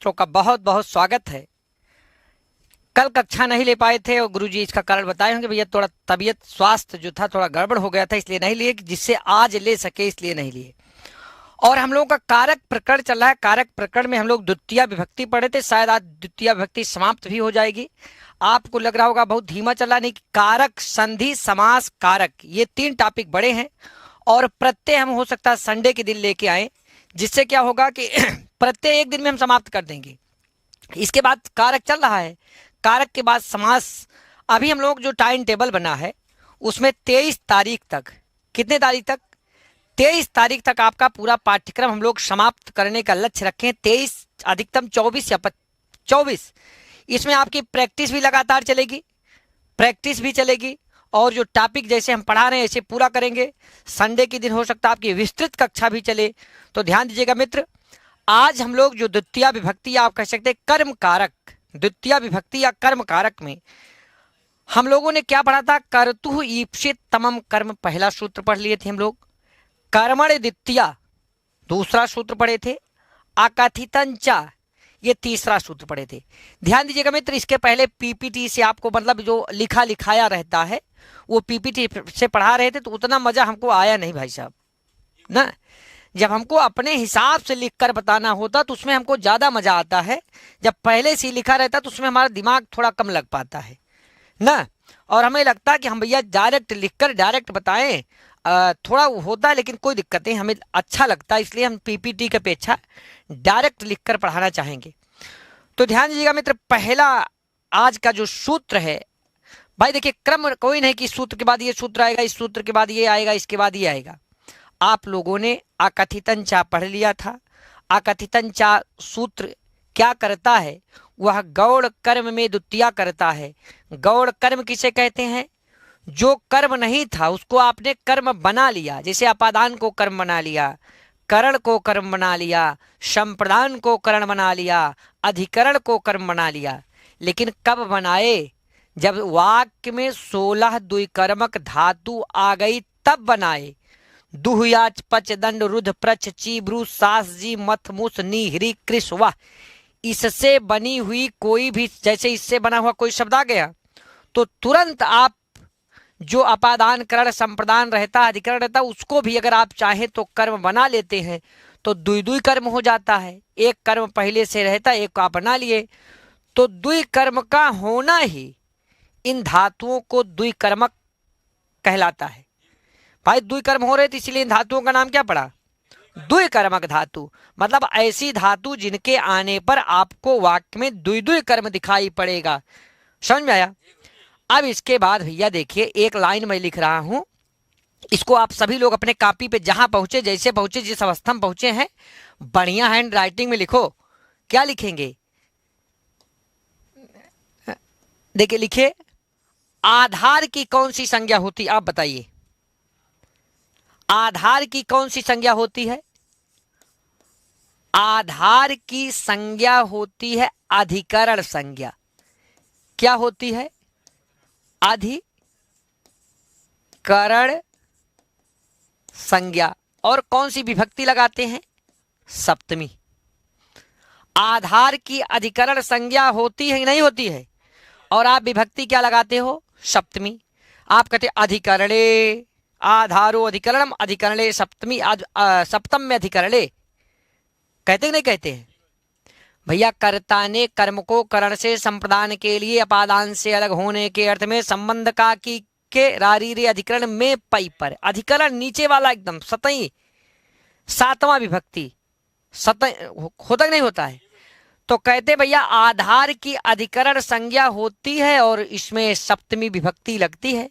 छात्रों का बहुत बहुत स्वागत है। कल कक्षा नहीं ले पाए थे और गुरुजी इसका कारण बताए होंगे। भैया थोड़ा तबीयत स्वास्थ्य जो था थोड़ा गड़बड़ हो गया था, इसलिए नहीं लिए, जिससे आज ले सके इसलिए नहीं लिए। और हम लोगों का कारक प्रकरण चल रहा है। कारक प्रकरण में हम लोग द्वितीय विभक्ति पढ़े थे, शायद आज द्वितीय विभक्ति समाप्त भी हो जाएगी। आपको लग रहा होगा बहुत धीमा चल रहा, नहीं। कारक, संधि, समास, कारक, ये 3 टॉपिक बड़े हैं और प्रत्यय हम हो सकता है संडे के दिन लेके आए, जिससे क्या होगा कि प्रत्यय एक दिन में हम समाप्त कर देंगे। इसके बाद कारक चल रहा है, कारक के बाद समास। अभी हम लोग जो टाइम टेबल बना है उसमें 23 तारीख तक, कितने तारीख तक? 23 तारीख तक आपका पूरा पाठ्यक्रम हम लोग समाप्त करने का लक्ष्य रखें। 23 अधिकतम 24 या 24। इसमें आपकी प्रैक्टिस भी लगातार चलेगी, प्रैक्टिस भी चलेगी और जो टॉपिक जैसे हम पढ़ा रहे हैं ऐसे पूरा करेंगे। संडे के दिन हो सकता है आपकी विस्तृत कक्षा भी चले, तो ध्यान दीजिएगा मित्र। आज हम लोग जो द्वितीय विभक्ति या आप कह सकते हैं कर्म कारक, द्वितीय विभक्ति या कर्म कारक में हम लोगों ने क्या पढ़ा था? कर्तुः ईप्सित तमम कर्म, पहला सूत्र पढ़ लिए थे हम लोग। कर्मण द्वितीय दूसरा सूत्र पढ़े थे। अकथितंचा ये तीसरा सूत्र पढ़े थे। ध्यान दीजिएगा मित्र, इसके पहले पीपीटी से आपको मतलब जो लिखा लिखाया रहता है वो पीपीटी से पढ़ा रहे थे, तो उतना मजा हमको आया नहीं भाई साहब ना। जब हमको अपने हिसाब से लिखकर बताना होता तो उसमें हमको ज्यादा मजा आता है। जब पहले से लिखा रहता तो उसमें हमारा दिमाग थोड़ा कम लग पाता है ना। और हमें लगता है कि हम भैया डायरेक्ट लिखकर डायरेक्ट बताएं, थोड़ा होता है लेकिन कोई दिक्कत नहीं, हमें अच्छा लगता है, इसलिए हम पीपीटी की अपेक्षा डायरेक्ट लिखकर पढ़ाना चाहेंगे। तो ध्यान दीजिएगा मित्र, पहला आज का जो सूत्र है भाई, देखिए क्रम कोई नहीं कि सूत्र के बाद ये सूत्र आएगा, इस सूत्र के बाद ये आएगा, इसके बाद ये आएगा। आप लोगों ने अकथितंचा पढ़ लिया था। अकथितंचा सूत्र क्या करता है? वह गौड़ कर्म में द्वितीय करता है। गौड़ कर्म किसे कहते हैं? जो कर्म नहीं था उसको आपने कर्म बना लिया। जैसे अपादान को कर्म बना लिया, करण को कर्म बना लिया, संप्रदान को करण बना लिया, अधिकरण को कर्म बना लिया। लेकिन कब बनाए? जब वाक्य में 16 द्विकर्मक धातु आ गई तब बनाए। दुहयाच पच दंड रुद्ध प्रच ची ब्रू सास जी मथ मुस नी हरी कृष वाह, इससे बनी हुई कोई भी, जैसे इससे बना हुआ कोई शब्द आ गया तो तुरंत आप जो अपादान करण संप्रदान रहता, अधिकरण रहता, उसको भी अगर आप चाहें तो कर्म बना लेते हैं तो द्वि कर्म हो जाता है। एक कर्म पहले से रहता, एक आप बना लिए, तो द्वि कर्म का होना ही इन धातुओं को द्विकर्मक कहलाता है। भाई द्विकर्म हो रहे थे इसलिए इन धातुओं का नाम क्या पड़ा? द्विकर्मक धातु। मतलब ऐसी धातु जिनके आने पर आपको वाक्य में द्वि कर्म दिखाई पड़ेगा। समझ में आया? अब इसके बाद भैया देखिए, एक लाइन मैं लिख रहा हूं, इसको आप सभी लोग अपने कॉपी पे जहां पहुंचे, जैसे पहुंचे, जिस अवस्था में पहुंचे हैं, बढ़िया हैंड राइटिंग में लिखो। क्या लिखेंगे? देखिए लिखे, आधार की कौन सी संज्ञा होती, आप बताइए। आधार की कौन सी संज्ञा होती है? आधार की संज्ञा होती है अधिकरण संज्ञा। क्या होती है? अधिकरण संज्ञा। और कौन सी विभक्ति लगाते हैं? सप्तमी। आधार की अधिकरण संज्ञा होती है नहीं होती है? और आप विभक्ति क्या लगाते हो? सप्तमी। आप कहते अधिकरणे, आधारो अधिकरणम, अधिकरणे सप्तमी, सप्तम में अधिकरणे, कहते नहीं कहते हैं? भैया कर्ता ने कर्म को करण से संप्रदान के लिए अपादान से अलग होने के अर्थ में संबंध का की के रारी रे अधिकरण में पई पर, अधिकरण नीचे वाला एकदम सतई, 7वां विभक्ति, सतई होता नहीं होता है? तो कहते भैया आधार की अधिकरण संज्ञा होती है और इसमें सप्तमी विभक्ति लगती है।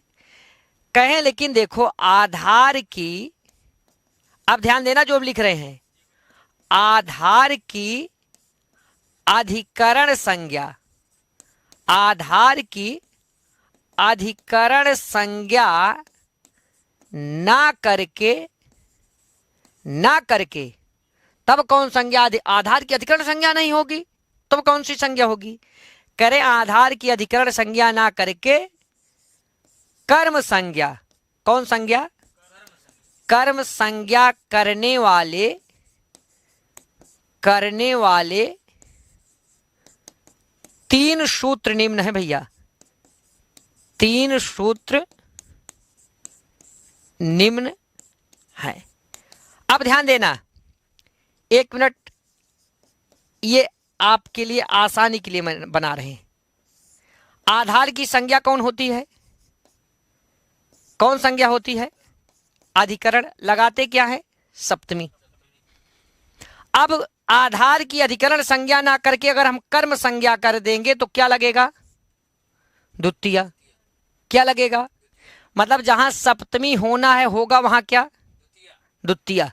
कहें लेकिन देखो आधार की, अब ध्यान देना जो हम लिख रहे हैं, आधार की अधिकरण संज्ञा, आधार की अधिकरण संज्ञा ना करके तब कौन संज्ञा? आधार की अधिकरण संज्ञा नहीं होगी तब कौन सी संज्ञा होगी? करें आधार की अधिकरण संज्ञा ना करके कर्म संज्ञा। कौन संज्ञा? कर्म संज्ञा करने वाले तीन सूत्र निम्न है भैया, तीन सूत्र निम्न है। अब ध्यान देना, एक मिनट, ये आपके लिए आसानी के लिए बना रहे हैं। आधार की संज्ञा कौन होती है? कौन संज्ञा होती है? अधिकरण। लगाते क्या है? सप्तमी। अब आधार की अधिकरण संज्ञा ना करके अगर हम कर्म संज्ञा कर देंगे तो क्या लगेगा? द्वितीया। क्या लगेगा? मतलब जहां सप्तमी होना है होगा वहां क्या? द्वितीया।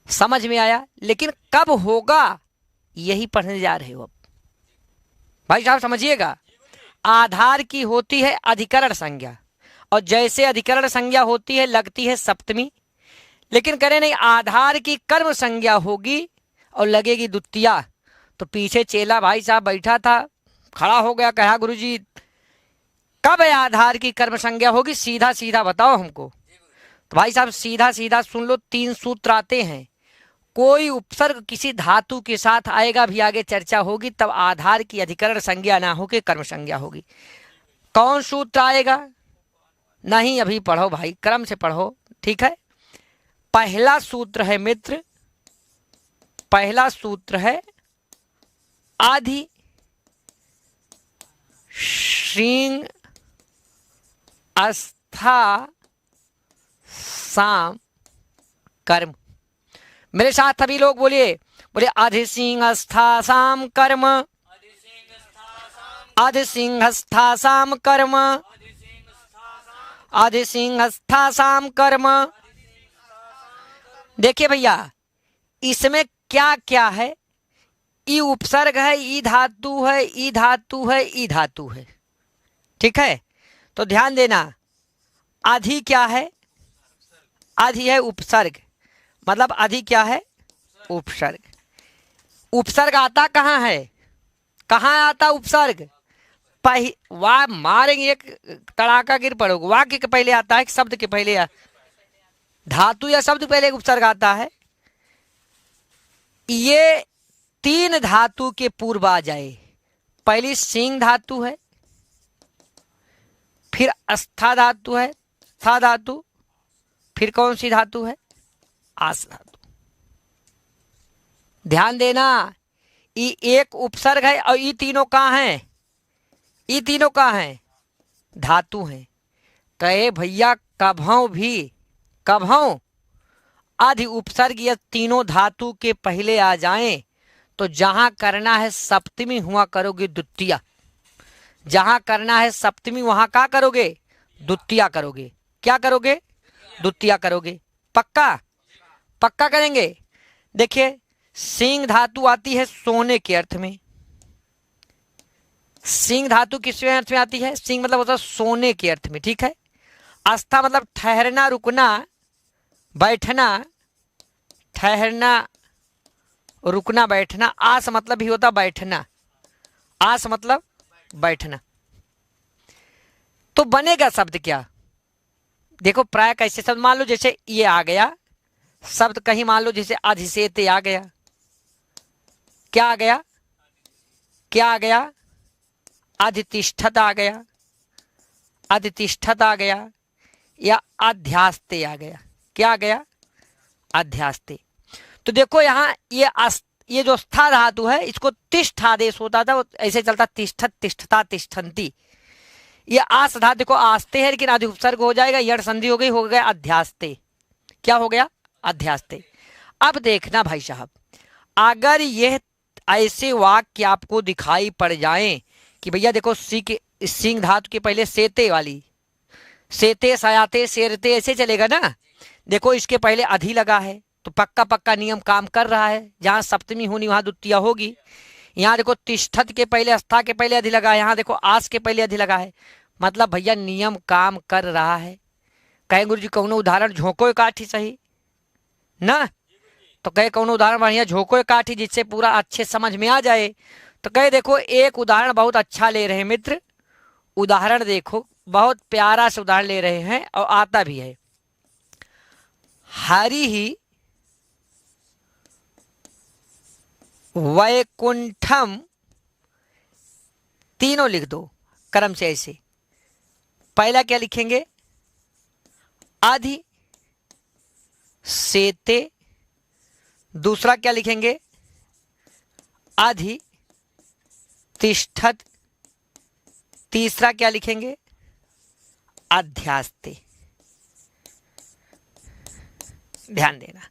समझ में आया? लेकिन कब होगा यही पढ़ने जा रहे हो अब भाई साहब, समझिएगा। आधार की होती है अधिकरण संज्ञा, और जैसे अधिकरण संज्ञा होती है लगती है सप्तमी, लेकिन करें नहीं, आधार की कर्म संज्ञा होगी और लगेगी द्वितीया। तो पीछे चेला भाई साहब बैठा था, खड़ा हो गया, कहा गुरुजी कब है आधार की कर्म संज्ञा होगी? सीधा सीधा बताओ हमको। तो भाई साहब सीधा सीधा सुन लो, तीन सूत्र आते हैं। कोई उपसर्ग किसी धातु के साथ आएगा, भी आगे चर्चा होगी, तब आधार की अधिकरण संज्ञा ना होकर कर्म संज्ञा होगी। कौन सूत्र आएगा? नहीं, अभी पढ़ो भाई, क्रम से पढ़ो, ठीक है। पहला सूत्र है मित्र, पहला सूत्र है आधि श्रींग अस्था साम कर्म। मेरे साथ सभी लोग बोलिए, बोले आधि सिंह अस्था साम कर्म, आधि सिंह अस्था साम कर्म, आधि सिंह अस्था साम कर्म। देखिए भैया, इसमें क्या क्या है? ई उपसर्ग है, ई धातु है, ई धातु है, ई धातु है, ठीक है। तो ध्यान देना, आधि क्या है? आधि है उपसर्ग, मतलब आधि क्या है? उपसर्ग। उपसर्ग आता कहाँ है? कहाँ आता उपसर्ग? वाह मारेंगे एक तड़ाका गिर पड़ोगे। वाक्य के पहले आता है, शब्द के पहले धातु या शब्द पहले उपसर्ग आता है। ये तीन धातु के पूर्व आ जाए। पहली सिंह धातु है, फिर अस्था धातु है, स्था धातु, फिर कौन सी धातु है? आस धातु। ध्यान देना, ये एक उपसर्ग है और ये तीनों कहाँ हैं? ये तीनों कहाँ हैं? धातु हैं। कहे भैया कभों भी, कभों आदि उपसर्ग या तीनों धातु के पहले आ जाएं तो जहां करना है सप्तमी हुआ करोगे द्वितीया। जहां करना है सप्तमी वहां क्या करोगे? द्वितीया करोगे। क्या करोगे? द्वितीया करोगे। पक्का? पक्का करेंगे। देखिए, सिंह धातु आती है सोने के अर्थ में। सिंह धातु किस अर्थ में आती है? सिंह मतलब होता है सोने के अर्थ में, ठीक है। आस्था मतलब ठहरना, रुकना, बैठना, ठहरना, रुकना, बैठना। आस मतलब भी होता बैठना, आस मतलब बैठना। तो बनेगा शब्द क्या? देखो प्राय कैसे शब्द, मान लो जैसे ये आ गया शब्द, कहीं मान लो जैसे अधिसेते आ गया। क्या आ गया? क्या आ गया? अधितिष्ठत आ गया, अधितिष्ठत आ गया, या अध्यास्ते आ गया। क्या आ गया? अध्यास्ते। तो देखो यहाँ ये जो स्था धातु है, इसको तिष्ठ आदेश होता था, ऐसे चलता तिष्ठत, तिष्ठता, तिष्ठन्ति। ये आस धातु देखो आस्ते है, लेकिन आदि उपसर्ग हो जाएगा, यड़ संधि हो गई, हो गया अध्यास्ते। क्या हो गया? अध्यास्ते। अब देखना भाई साहब, अगर यह ऐसे वाक्य आपको दिखाई पड़ जाएं कि भैया देखो सिंह धातु के पहले सेते वाली, सेते, सयाते, सेरते, ऐसे चलेगा ना। देखो इसके पहले अधि लगा है, तो पक्का पक्का नियम काम कर रहा है। जहां सप्तमी होनी वहां द्वितीया होगी। यहाँ देखो तिष्ठत के पहले, अस्था के पहले अधि लगा है, यहाँ देखो आस के पहले अधि लगा है, मतलब भैया नियम काम कर रहा है। कहे गुरु जी कौनो उदाहरण झोंको काठी सही ना, तो कहे कौनो उदाहरण बढ़िया झोंको काठी जिससे पूरा अच्छे समझ में आ जाए। तो कहे देखो एक उदाहरण बहुत अच्छा ले रहे हैं मित्र, उदाहरण देखो बहुत प्यारा से उदाहरण ले रहे हैं और आता भी है। हरि ही वैकुंठम तीनों लिख दो क्रम से ऐसे। पहला क्या लिखेंगे? अधि सेते। दूसरा क्या लिखेंगे? अधि तिष्ठत। तीसरा क्या लिखेंगे? अध्यास्ते। ध्यान देना।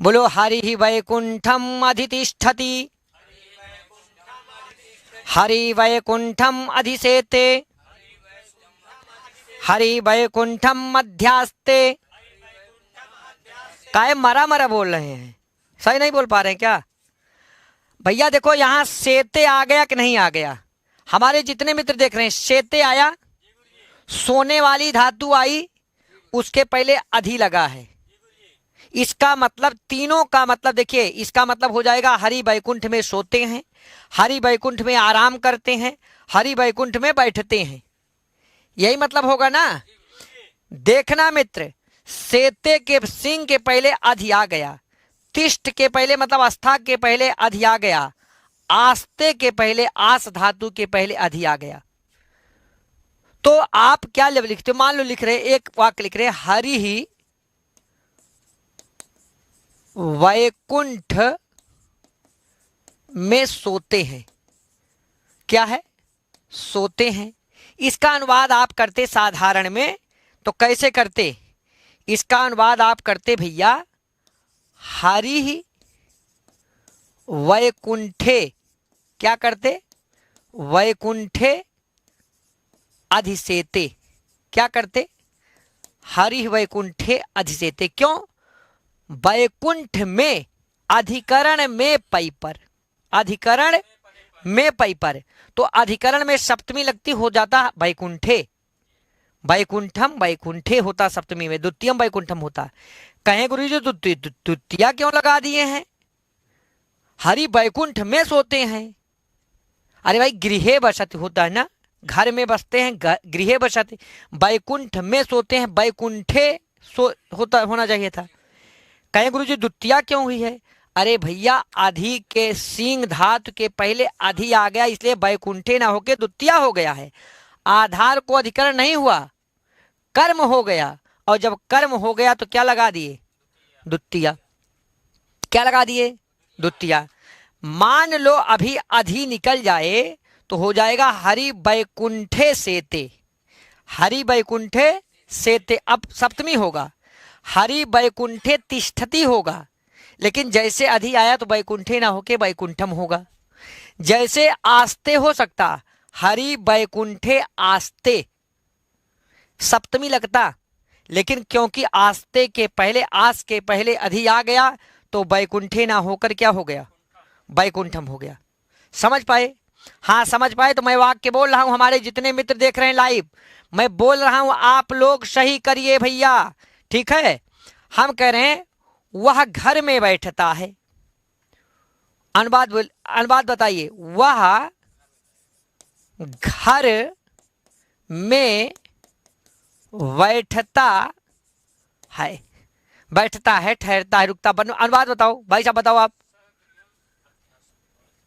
बोलो हरि वैकुंठम अधितिष्ठति, हरि वैकुंठम अधिसेते, हरि वैकुंठम मध्यास्ते। काहे मरा मरा बोल रहे हैं? सही नहीं बोल पा रहे हैं क्या भैया? देखो यहां सेते आ गया कि नहीं आ गया? हमारे जितने मित्र देख रहे हैं, सेते आया, सोने वाली धातु आई, उसके पहले अधि लगा है। इसका मतलब तीनों का मतलब देखिए, इसका मतलब हो जाएगा हरि वैकुंठ में सोते हैं, हरि वैकुंठ में आराम करते हैं, हरि वैकुंठ में बैठते हैं। यही मतलब होगा ना? देखना मित्र, सेते के सिंह के पहले अधि आ गया, तिष्ठ के पहले मतलब आस्था के पहले अधि आ गया, आस्ते के पहले आस धातु के पहले अधि आ गया। तो आप क्या लिखते हो? मान लो लिख रहे, एक वाक्य लिख रहे, हरि ही वैकुंठ में सोते हैं। क्या है? सोते हैं। इसका अनुवाद आप करते साधारण में तो कैसे करते? इसका अनुवाद आप करते भैया, हरि ही वैकुंठे। क्या करते? वैकुंठे अधिसेते। क्या करते? हरि वैकुंठे अधिसेते। क्यों? वैकुंठ में, अधिकरण में पै पर, अधिकरण में पै पर, तो अधिकरण में सप्तमी लगती, हो जाता वैकुंठे। वैकुंठम वैकुंठे होता सप्तमी में, द्वितीयम वैकुंठम होता। कहें गुरु जी द्वितीया क्यों लगा दिए हैं? हरि वैकुंठ में सोते हैं। अरे भाई गृहे बसति होता है ना, घर में बसते हैं, गृहे बसति। वैकुंठ में सोते हैं, वैकुंठे होना चाहिए था। कहें गुरु जी द्वितीया क्यों हुई है? अरे भैया अधि के सिंह धातु के पहले अधि आ गया, इसलिए वैकुंठे ना होके द्वितीया हो गया है। आधार को अधिकरण नहीं हुआ, कर्म हो गया, और जब कर्म हो गया तो क्या लगा दिए? द्वितीया। क्या लगा दिए? द्वितीया। मान लो अभी अधि निकल जाए तो हो जाएगा हरि वैकुंठे सेते, हरि वैकुंठे सेते। अब सप्तमी होगा, हरि वैकुंठे तिष्ठति होगा। लेकिन जैसे अधि आया तो वैकुंठे ना होके वैकुंठम होगा। जैसे आस्ते हो सकता, हरि वैकुंठे आस्ते, सप्तमी लगता, लेकिन क्योंकि आस्ते के पहले, आस के पहले अधि आ गया तो वैकुंठे ना होकर क्या हो गया? वैकुंठम हो गया। समझ पाए? हाँ समझ पाए तो मैं वाक्य बोल रहा हूं, हमारे जितने मित्र देख रहे हैं लाइव, मैं बोल रहा हूं, आप लोग सही करिए भैया, ठीक है? हम कह रहे हैं वह घर में बैठता है। अनुवाद बताइए। वह घर में बैठता है, बैठता है, ठहरता है, रुकता। अनुवाद बताओ भाई साहब, बताओ आप।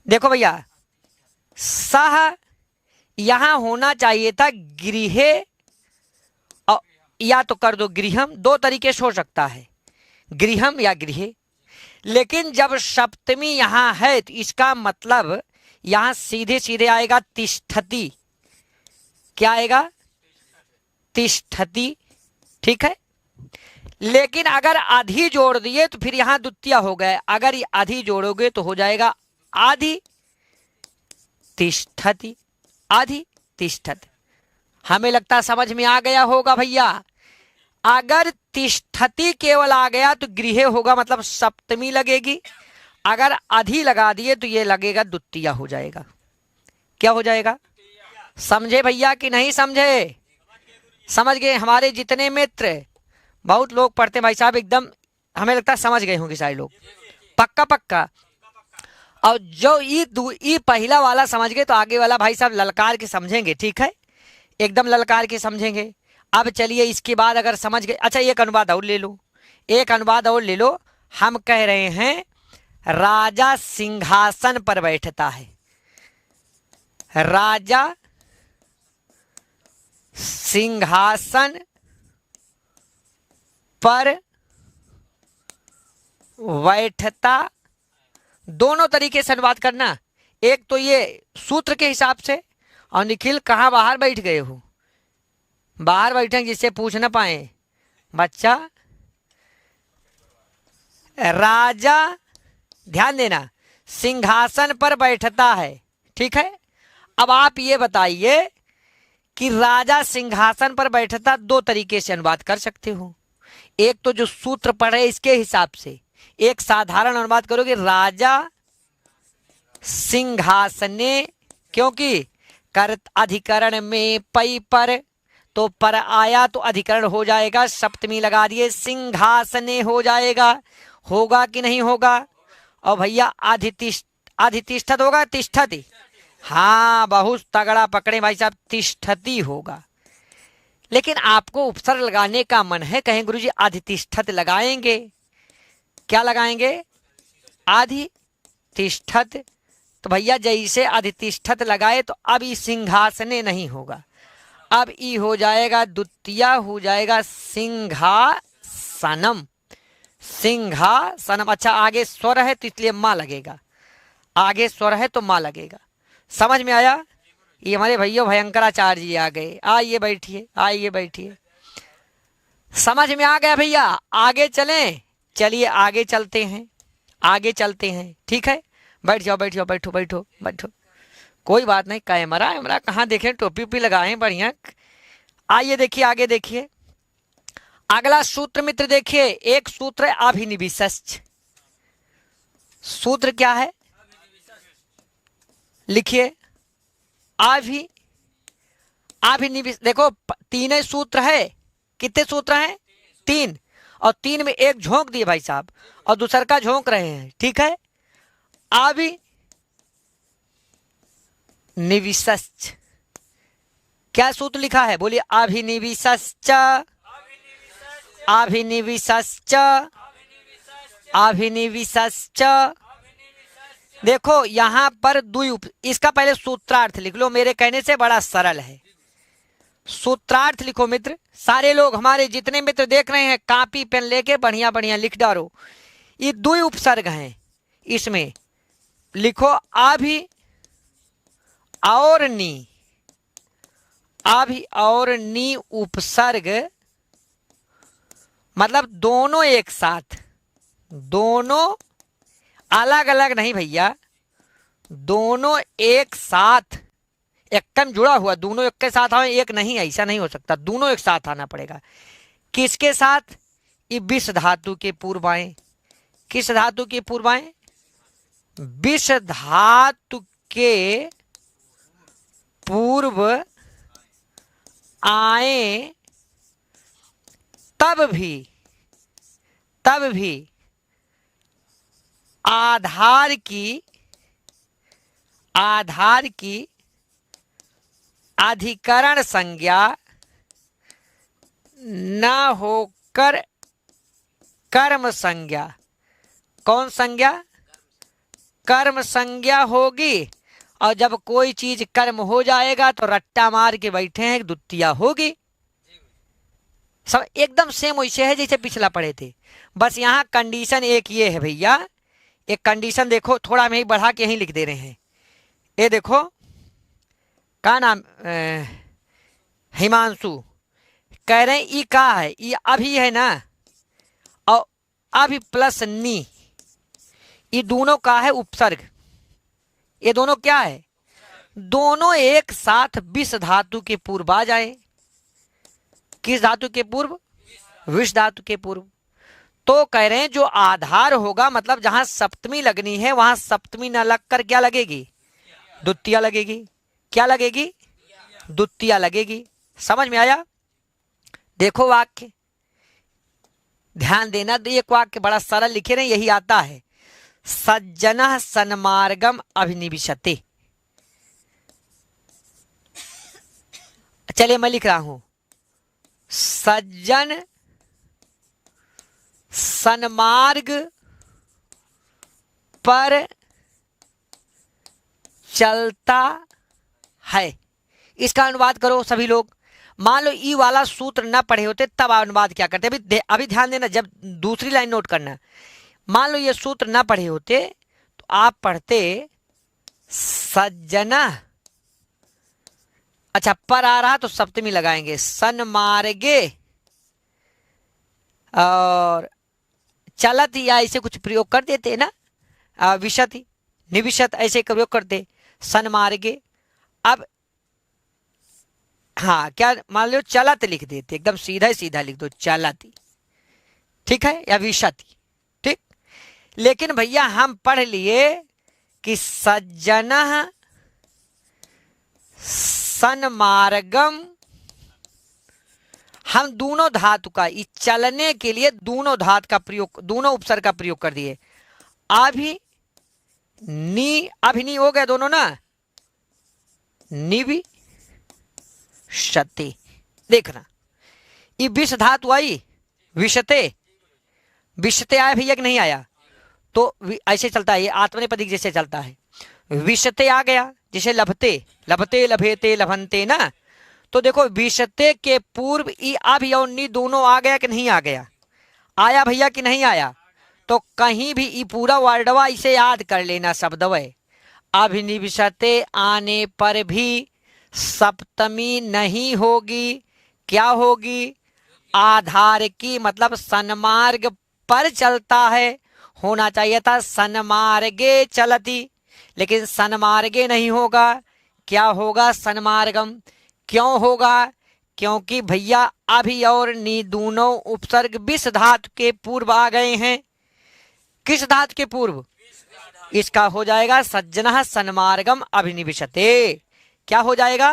देखो भैया, सह यहां होना चाहिए था गृहे, या तो कर दो गृहम, दो तरीके से हो सकता है, गृहम या गृहे। लेकिन जब सप्तमी यहां है तो इसका मतलब यहां सीधे सीधे आएगा तिष्ठति। क्या आएगा? तिष्ठति, ठीक है। लेकिन अगर अधि जोड़ दिए तो फिर यहां द्वितीय हो गए। अगर ये अधि जोड़ोगे तो हो जाएगा आधि तिष्ठति, आधि तिष्ठति। हमें लगता समझ में आ गया होगा भैया। अगर तिष्ठति केवल आ गया तो गृह होगा, मतलब सप्तमी लगेगी। अगर अधि लगा दिए तो ये लगेगा द्वितीय हो जाएगा। क्या हो जाएगा? समझे भैया कि नहीं समझे? समझ गए? हमारे जितने मित्र, बहुत लोग पढ़ते भाई साहब, एकदम हमें लगता है समझ गए होंगे सारे लोग, पक्का पक्का। और जो ई पहला वाला समझ गए तो आगे वाला भाई साहब ललकार के समझेंगे, ठीक है? एकदम ललकार के समझेंगे। अब चलिए इसके बाद अगर समझ गए, अच्छा एक अनुवाद और ले लो, एक अनुवाद और ले लो। हम कह रहे हैं राजा सिंहासन पर बैठता है। राजा सिंहासन पर बैठता, दोनों तरीके से अनुवाद करना। एक तो ये सूत्र के हिसाब से, और निखिल कहाँ बाहर बैठ गए हो? बाहर बैठे जिससे पूछ ना पाए बच्चा। राजा, ध्यान देना, सिंहासन पर बैठता है, ठीक है। अब आप ये बताइए कि राजा सिंहासन पर बैठता दो तरीके से अनुवाद कर सकते हो। एक तो जो सूत्र पढ़े इसके हिसाब से, एक साधारण अनुवाद करोगे राजा सिंहासने, क्योंकि कर अधिकरण में पई पर, तो पर आया तो अधिकरण हो जाएगा, सप्तमी लगा दिए, सिंहासने हो जाएगा। होगा कि नहीं होगा? और भैया अधितिष्ठत होगा, तिष्ठति, हाँ बहुत तगड़ा पकड़े भाई साहब, तिष्ठति होगा। लेकिन आपको उपसर्ग लगाने का मन है, कहें गुरुजी अधितिष्ठत लगाएंगे, क्या लगाएंगे? अधितिष्ठत। तो भैया जैसे अधितिष्ठत लगाए तो अब ई सिंहासने नहीं होगा, अब ई हो जाएगा द्वितीय, हो जाएगा सिंहासनम, सिंहासनम। अच्छा आगे स्वर है तो इसलिए माँ लगेगा, आगे स्वर है तो माँ लगेगा। समझ में आया? ये हमारे भैया भयंकराचार्य जी आ गए, आइए बैठिए, आइए बैठिए। समझ में आ गया भैया? आगे चलें, चलिए आगे चलते हैं, आगे चलते हैं, ठीक है। बैठ जाओ, बैठ जाओ, बैठो बैठो बैठो, कोई बात नहीं। कैमरा वैमरा कहाँ देखें, टोपी ओपी लगाए बढ़िया। आइए देखिए, आगे देखिए, अगला सूत्र मित्र देखिए, एक सूत्र है अभिनिविशश्च। सूत्र क्या है? लिखिए, अभिनिविश। देखो तीन सूत्र है, कितने सूत्र हैं? तीन, और तीन में एक झोंक दिए भाई साहब और दूसर का झोंक रहे हैं, ठीक है। अभिनिविशश्च, क्या सूत्र लिखा है? बोलिए, अभिनिविशश्च, अभिनिविशश्च, अभिनिविशश्च। देखो यहां पर इसका पहले सूत्रार्थ लिख लो, मेरे कहने से बड़ा सरल है। सूत्रार्थ लिखो मित्र, सारे लोग हमारे जितने मित्र देख रहे हैं कॉपी पेन लेके बढ़िया बढ़िया लिख डालो। ये दो उपसर्ग हैं, इसमें लिखो अभि और नी, अभि और नी उपसर्ग, मतलब दोनों एक साथ, दोनों अलग अलग नहीं भैया, दोनों एक साथ, एकदम जुड़ा हुआ, दोनों एक के साथ आए, एक नहीं, ऐसा नहीं हो सकता, दोनों एक साथ आना पड़ेगा। किसके साथ? ये विष धातु के पूर्व आए। किस धातु के पूर्व आए? विष धातु के पूर्व आए, तब भी आधार की अधिकरण संज्ञा न होकर कर्म संज्ञा, कौन संज्ञा? कर्म संज्ञा होगी। और जब कोई चीज कर्म हो जाएगा तो रट्टा मार के बैठे हैं, द्वितीय होगी। सब एकदम सेम वैसे है जैसे पिछला पढ़े थे, बस यहाँ कंडीशन एक ये है भैया, एक कंडीशन देखो, थोड़ा में ही बढ़ा के यहीं लिख दे रहे हैं। ये देखो, का नाम हिमांशु कह रहे हैं ई का है, ई अभी है ना, और अभी प्लस नी, ये दोनों का है उपसर्ग। ये दोनों क्या है? दोनों एक साथ विष धातु के पूर्व आ जाए। किस धातु के पूर्व? विष धातु के पूर्व। तो कह रहे हैं जो आधार होगा, मतलब जहां सप्तमी लगनी है वहां सप्तमी न लगकर क्या लगेगी? द्वितीय लगेगी। क्या लगेगी? द्वितीय लगेगी। समझ में आया? देखो वाक्य, ध्यान देना, तो एक वाक्य बड़ा सरल लिखे रहे, यही आता है, सज्जनः सन्मार्गम अभिनिविशते। चलिए मैं लिख रहा हूं, सज्जन सन्मार्ग पर चलता है। इसका अनुवाद करो सभी लोग। मान लो ई वाला सूत्र न पढ़े होते तब अनुवाद क्या करते, अभी ध्यान देना, जब दूसरी लाइन नोट करना। मान लो ये सूत्र न पढ़े होते तो आप पढ़ते सज्जना, अच्छा पर आ रहा तो सप्तमी लगाएंगे, सन्मार्गे और चलत या ऐसे कुछ प्रयोग कर देते ना, विशति निविशत ऐसे प्रयोग करते, सन्मार्गे। अब हाँ क्या मान लो चलत लिख देते, एकदम सीधा सीधा लिख दो चलती, ठीक है, या विशति, ठीक। लेकिन भैया हम पढ़ लिए कि सज्जनः सन्मार्गम, हम दोनों धातु का इस चलने के लिए दोनों धातु का प्रयोग, दोनों उपसर्ग का प्रयोग कर दिए। अभी नी हो गया दोनों ना, निवि शते। देखना ये विष धातु आई, विषते, विषते आया भैया कि नहीं आया, तो ऐसे चलता है, ये आत्मनेपदी जैसे चलता है। विषते आ गया, जैसे लभते, लभते लभेते लभंते ना, तो देखो विषते के पूर्व ई अभी और नी दोनों आ गया कि नहीं आ गया, आया भैया कि नहीं आया। तो कहीं भी ई पूरा वर्डवा इसे याद कर लेना शब्दवय। अभिनिविशते आने पर भी सप्तमी नहीं होगी, क्या होगी, आधार की, मतलब सन्मार्ग पर चलता है, होना चाहिए था सन्मार्गे चलती, लेकिन सन्मार्गे नहीं होगा, क्या होगा, सन्मार्गम। क्यों होगा, क्योंकि भैया अभी और नी दोनों उपसर्ग विष धातु के पूर्व आ गए हैं। किस धातु के पूर्व, इसका हो जाएगा सज्जनः सन्मार्गम अभिनिविशते। क्या हो जाएगा,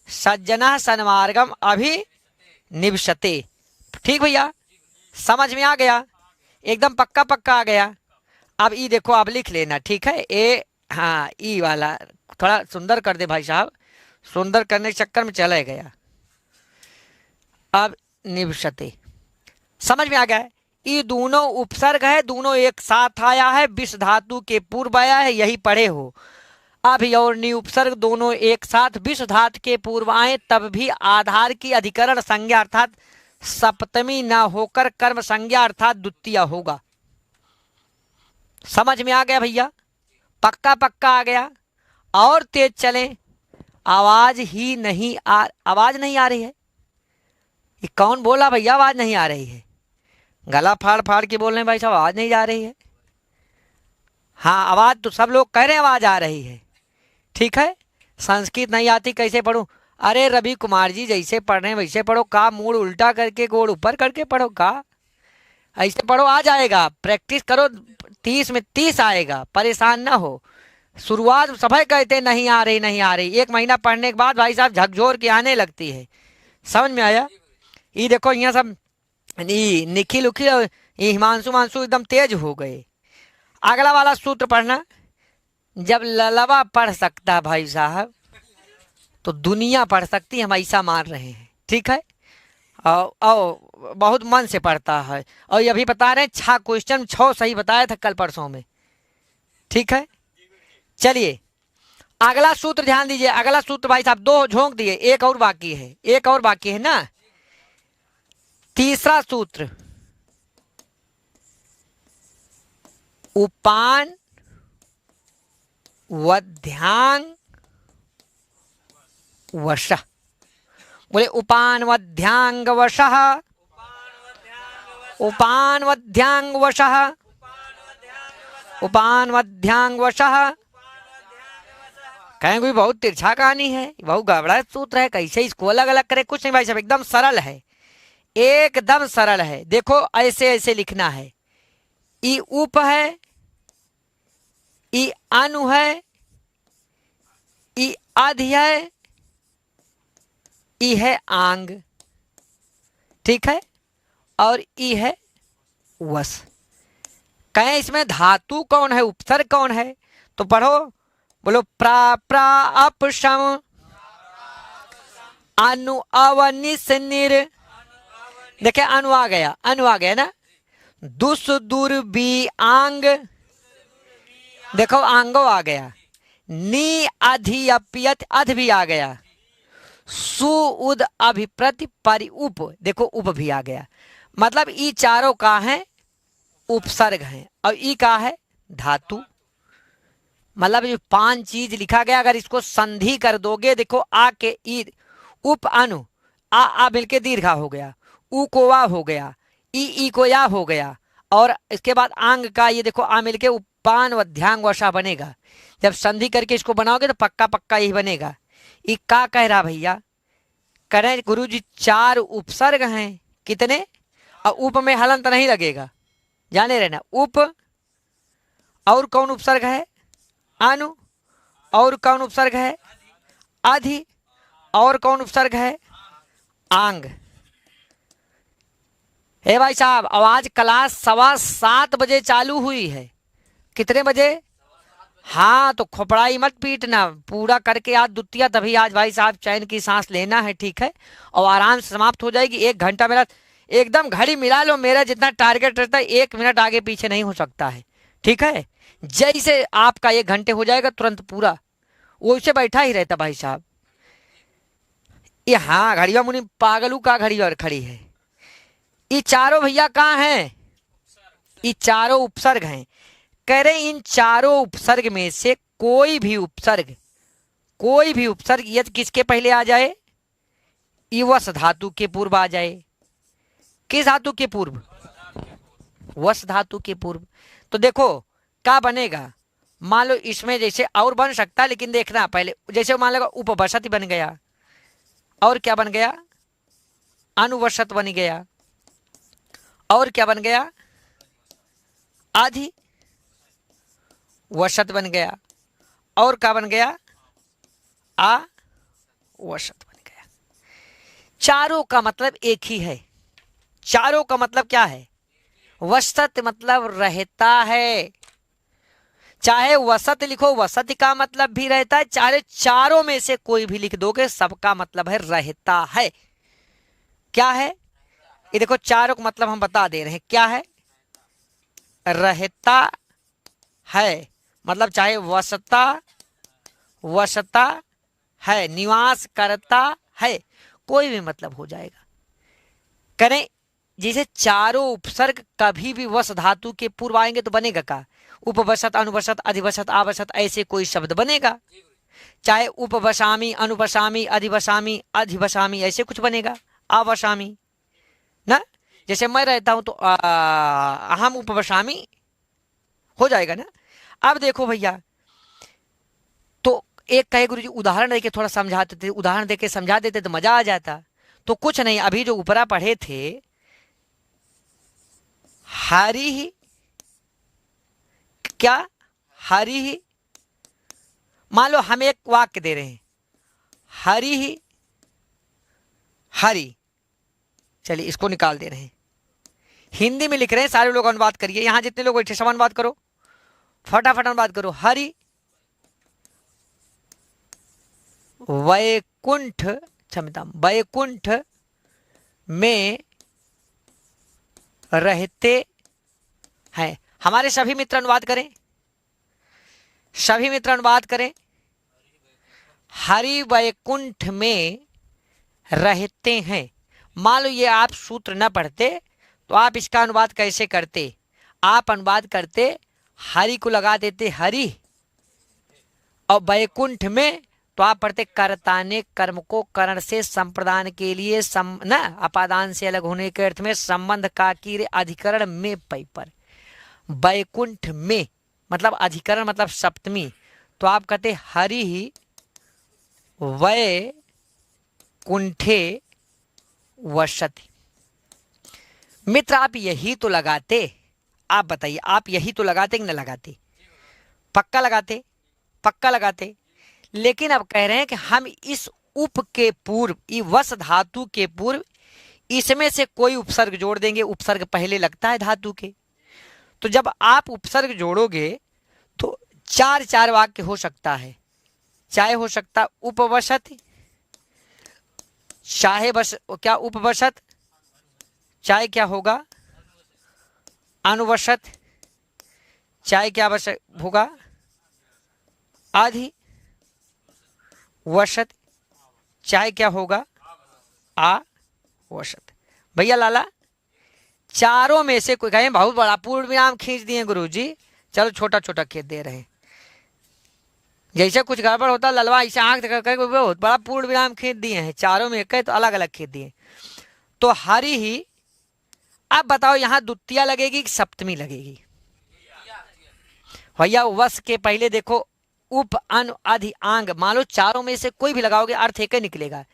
सज्जनः सन्मार्गम अभिनिविशते। ठीक भैया, समझ में आ गया, एकदम पक्का पक्का आ गया। अब ई देखो, अब लिख लेना, ठीक है। ए हाँ ई वाला थोड़ा सुंदर कर दे भाई साहब, सुंदर करने के चक्कर में चला गया। अब निविशते समझ में आ गया। ये दोनों उपसर्ग है, दोनों एक साथ आया है, विष धातु के पूर्व आया है, यही पढ़े हो। अभी और नि उपसर्ग दोनों एक साथ विष धातु के पूर्व आए तब भी आधार की अधिकरण संज्ञा अर्थात सप्तमी न होकर कर्म संज्ञा अर्थात द्वितीय होगा। समझ में आ गया भैया, पक्का पक्का आ गया। और तेज चले, आवाज नहीं आ रही है। ये कौन बोला भैया आवाज नहीं आ रही है, गला फाड़ फाड़ के बोल रहे हैं भाई साहब आवाज नहीं जा रही है। हाँ आवाज तो सब लोग कह रहे हैं आवाज आ रही है, ठीक है। संस्कृत नहीं आती कैसे पढ़ूं, अरे रवि कुमार जी जैसे पढ़ रहे हैं वैसे पढ़ो, का मूड उल्टा करके गोड़ ऊपर करके पढ़ो, का ऐसे पढ़ो, आ जाएगा। प्रैक्टिस करो, 30 में 30 आएगा, परेशान ना हो। शुरुआत सभी कहते नहीं आ रही नहीं आ रही, 1 महीना पढ़ने के बाद भाई साहब झकझोर के आने लगती है। समझ में आया। ये देखो यहाँ सब निखिल उखिल और हिमांशु मांशु एकदम तेज हो गए। अगला वाला सूत्र पढ़ना, जब ललवा पढ़ सकता भाई साहब तो दुनिया पढ़ सकती, हम ऐसा मान रहे हैं, ठीक है। और बहुत मन से पढ़ता है, और ये अभी बता रहे हैं 6 क्वेश्चन 6 सही बताया था कल परसों में, ठीक है। चलिए अगला सूत्र ध्यान दीजिए। अगला सूत्र भाई साहब 2 झोंक दिए, एक और बाकी है, एक और बाकी है ना। तीसरा सूत्र उपान वध्यांग वशः, बोले उपान वध्यांग वशः, उपान वध्यांग वशः, उपान वध्यांग वशः। कहें कोई बहुत तिरछा कहानी है, बहुत गड़बड़ा सूत्र है, कैसे इसको अलग अलग करे, कुछ नहीं भाई साहब, एकदम सरल है, एकदम सरल है। देखो ऐसे ऐसे लिखना है, ई उप है, ई अनु है, ई आधि है, ई है आंग, ठीक है, और ई है वस। कहें इसमें धातु कौन है, उपसर्ग कौन है, तो पढ़ो, बोलो प्रा प्रा अप शम अनु अवनिस निर। देखे अनु आ गया, अनु आ गया ना। दुस दुर बी आंग देखो आंगो आ गया, नी अधि अपियत अध भी आ गया, सु उद अभिप्रति परि उप, देखो उप भी आ गया। मतलब ई चारों का है उपसर्ग हैं और ई का है धातु। मतलब ये 5 चीज लिखा गया, अगर इसको संधि कर दोगे, देखो आ के ई उप अनु, आ मिलके दीर्घा हो गया, उ को वा हो गया, ई को या हो गया, और इसके बाद आंग का ये देखो आ मिलके उपान वध्यांग वशा बनेगा। जब संधि करके इसको बनाओगे तो पक्का पक्का यही बनेगा। ये का कह रहा भैया, करें गुरु जी 4 उपसर्ग हैं, कितने, और उप में हलंत नहीं लगेगा, जाने रहना। उप और कौन उपसर्ग है, अनु, और कौन उपसर्ग है, अधि, और कौन उपसर्ग है, आंग। हे भाई साहब, आवाज क्लास 7:15 बजे चालू हुई है, कितने बजे, हाँ तो खोपड़ाई मत पीटना, पूरा करके आज द्वितीय, तभी आज भाई साहब चैन की सांस लेना है, ठीक है, और आराम से समाप्त हो जाएगी। 1 घंटा मेरा एकदम घड़ी मिला लो, मेरा जितना टारगेट रहता है 1 मिनट आगे पीछे नहीं हो सकता है, ठीक है। जैसे आपका 1 घंटे हो जाएगा तुरंत पूरा, वो उसे बैठा ही रहता भाई साहब। ये हाँ घड़िया मुनि पागलू का घड़ी और खड़ी है। ये चारों भैया कहाँ हैं, ये चारों उपसर्ग हैं। कह रहे इन चारों उपसर्ग में से कोई भी उपसर्ग यदि किसके पहले आ जाए, वस धातु के पूर्व आ जाए। किस धातु के पूर्व, वस धातु के पूर्व। तो देखो क्या बनेगा, मान लो इसमें जैसे और बन सकता है, लेकिन देखना पहले, जैसे मान लो उपवसत बन गया, और क्या बन गया, अनुवसत बन गया, और क्या बन गया, आधि वसत बन गया, और क्या बन गया, आ वसत बन गया। चारों का मतलब एक ही है। चारों का मतलब क्या है, वसत मतलब रहता है। चाहे वसत लिखो, वसत का मतलब भी रहता है, चाहे चारों में से कोई भी लिख दोगे, सबका मतलब है रहता है। क्या है ये, देखो चारों का मतलब हम बता दे रहे हैं, क्या है, रहता है। मतलब चाहे वसता है, निवास करता है, कोई भी मतलब हो जाएगा। करें जैसे चारों उपसर्ग कभी भी वस धातु के पूर्व आएंगे तो बनेगा का, उपवसत, अनुवसत, अधिवसत, आवसत, ऐसे कोई शब्द बनेगा। चाहे उपवसामी, अनुवसामी, अधिवसामी, अधिवसामी, ऐसे कुछ बनेगा, आवसामी ना। जैसे मैं रहता हूं तो हम उपवसामी हो जाएगा ना। अब देखो भैया, तो एक कहे गुरु जी उदाहरण देके थोड़ा समझाते थे, उदाहरण देके समझा देते तो मजा आ जाता। तो कुछ नहीं, अभी जो ऊपरा पढ़े थे, हरि ही, क्या, हरि ही, मान लो हम एक वाक्य दे रहे हैं, हरि ही हरि, चलिए इसको निकाल दे रहे हैं, हिंदी में लिख रहे हैं, सारे लोग अनुवाद करिए, यहां जितने लोग बैठे सब अनुवाद करो, फटाफट अनुवाद करो। हरि वैकुंठ, क्षमता, वैकुंठ में रहते हैं। हमारे सभी मित्र अनुवाद करें, सभी मित्र अनुवाद करें। हरि वैकुंठ में रहते हैं। मान लो ये आप सूत्र न पढ़ते तो आप इसका अनुवाद कैसे करते, आप अनुवाद करते हरि को लगा देते हरि, और वैकुंठ में तो आप पढ़ते कर्ताने कर्म को करण से संप्रदान के लिए न अपादान से अलग होने के अर्थ में संबंध का कीरे अधिकरण में पै पर। वैकुंठ में मतलब अधिकरण मतलब सप्तमी, तो आप कहते हरि ही वै कुंठे वसति। मित्र आप यही तो लगाते, आप बताइए, आप यही तो लगाते कि न लगाते, पक्का लगाते, पक्का लगाते। लेकिन अब कह रहे हैं कि हम इस उप के पूर्व, वस धातु के पूर्व इसमें से कोई उपसर्ग जोड़ देंगे। उपसर्ग पहले लगता है धातु के, तो जब आप उपसर्ग जोड़ोगे तो 4 वाक्य हो सकता है। चाहे हो सकता उपवसत, चाहे बस क्या उपवसत, चाहे क्या होगा अनुवसत, चाहे क्या बस होगा अधि वसत, चाहे क्या होगा आ वसत। भैया लाला चारों में से कोई कहें बहुत बड़ा पूर्ण विराम खींच दिए गुरुजी, चलो छोटा छोटा खेत दे रहे हैं, जैसे कुछ गड़बड़ होता ललवा ऐसे आंख कर बहुत बड़ा पूर्ण विराम खींच दिए हैं, चारों में एक है तो अलग अलग खींच दिए। तो हरि ही, अब बताओ यहां द्वितीया लगेगी कि सप्तमी लगेगी? भैया वस के पहले देखो उप अन अधि आंग, मान लो चारों में से कोई भी लगाओगे अर्थ एक ही निकलेगा,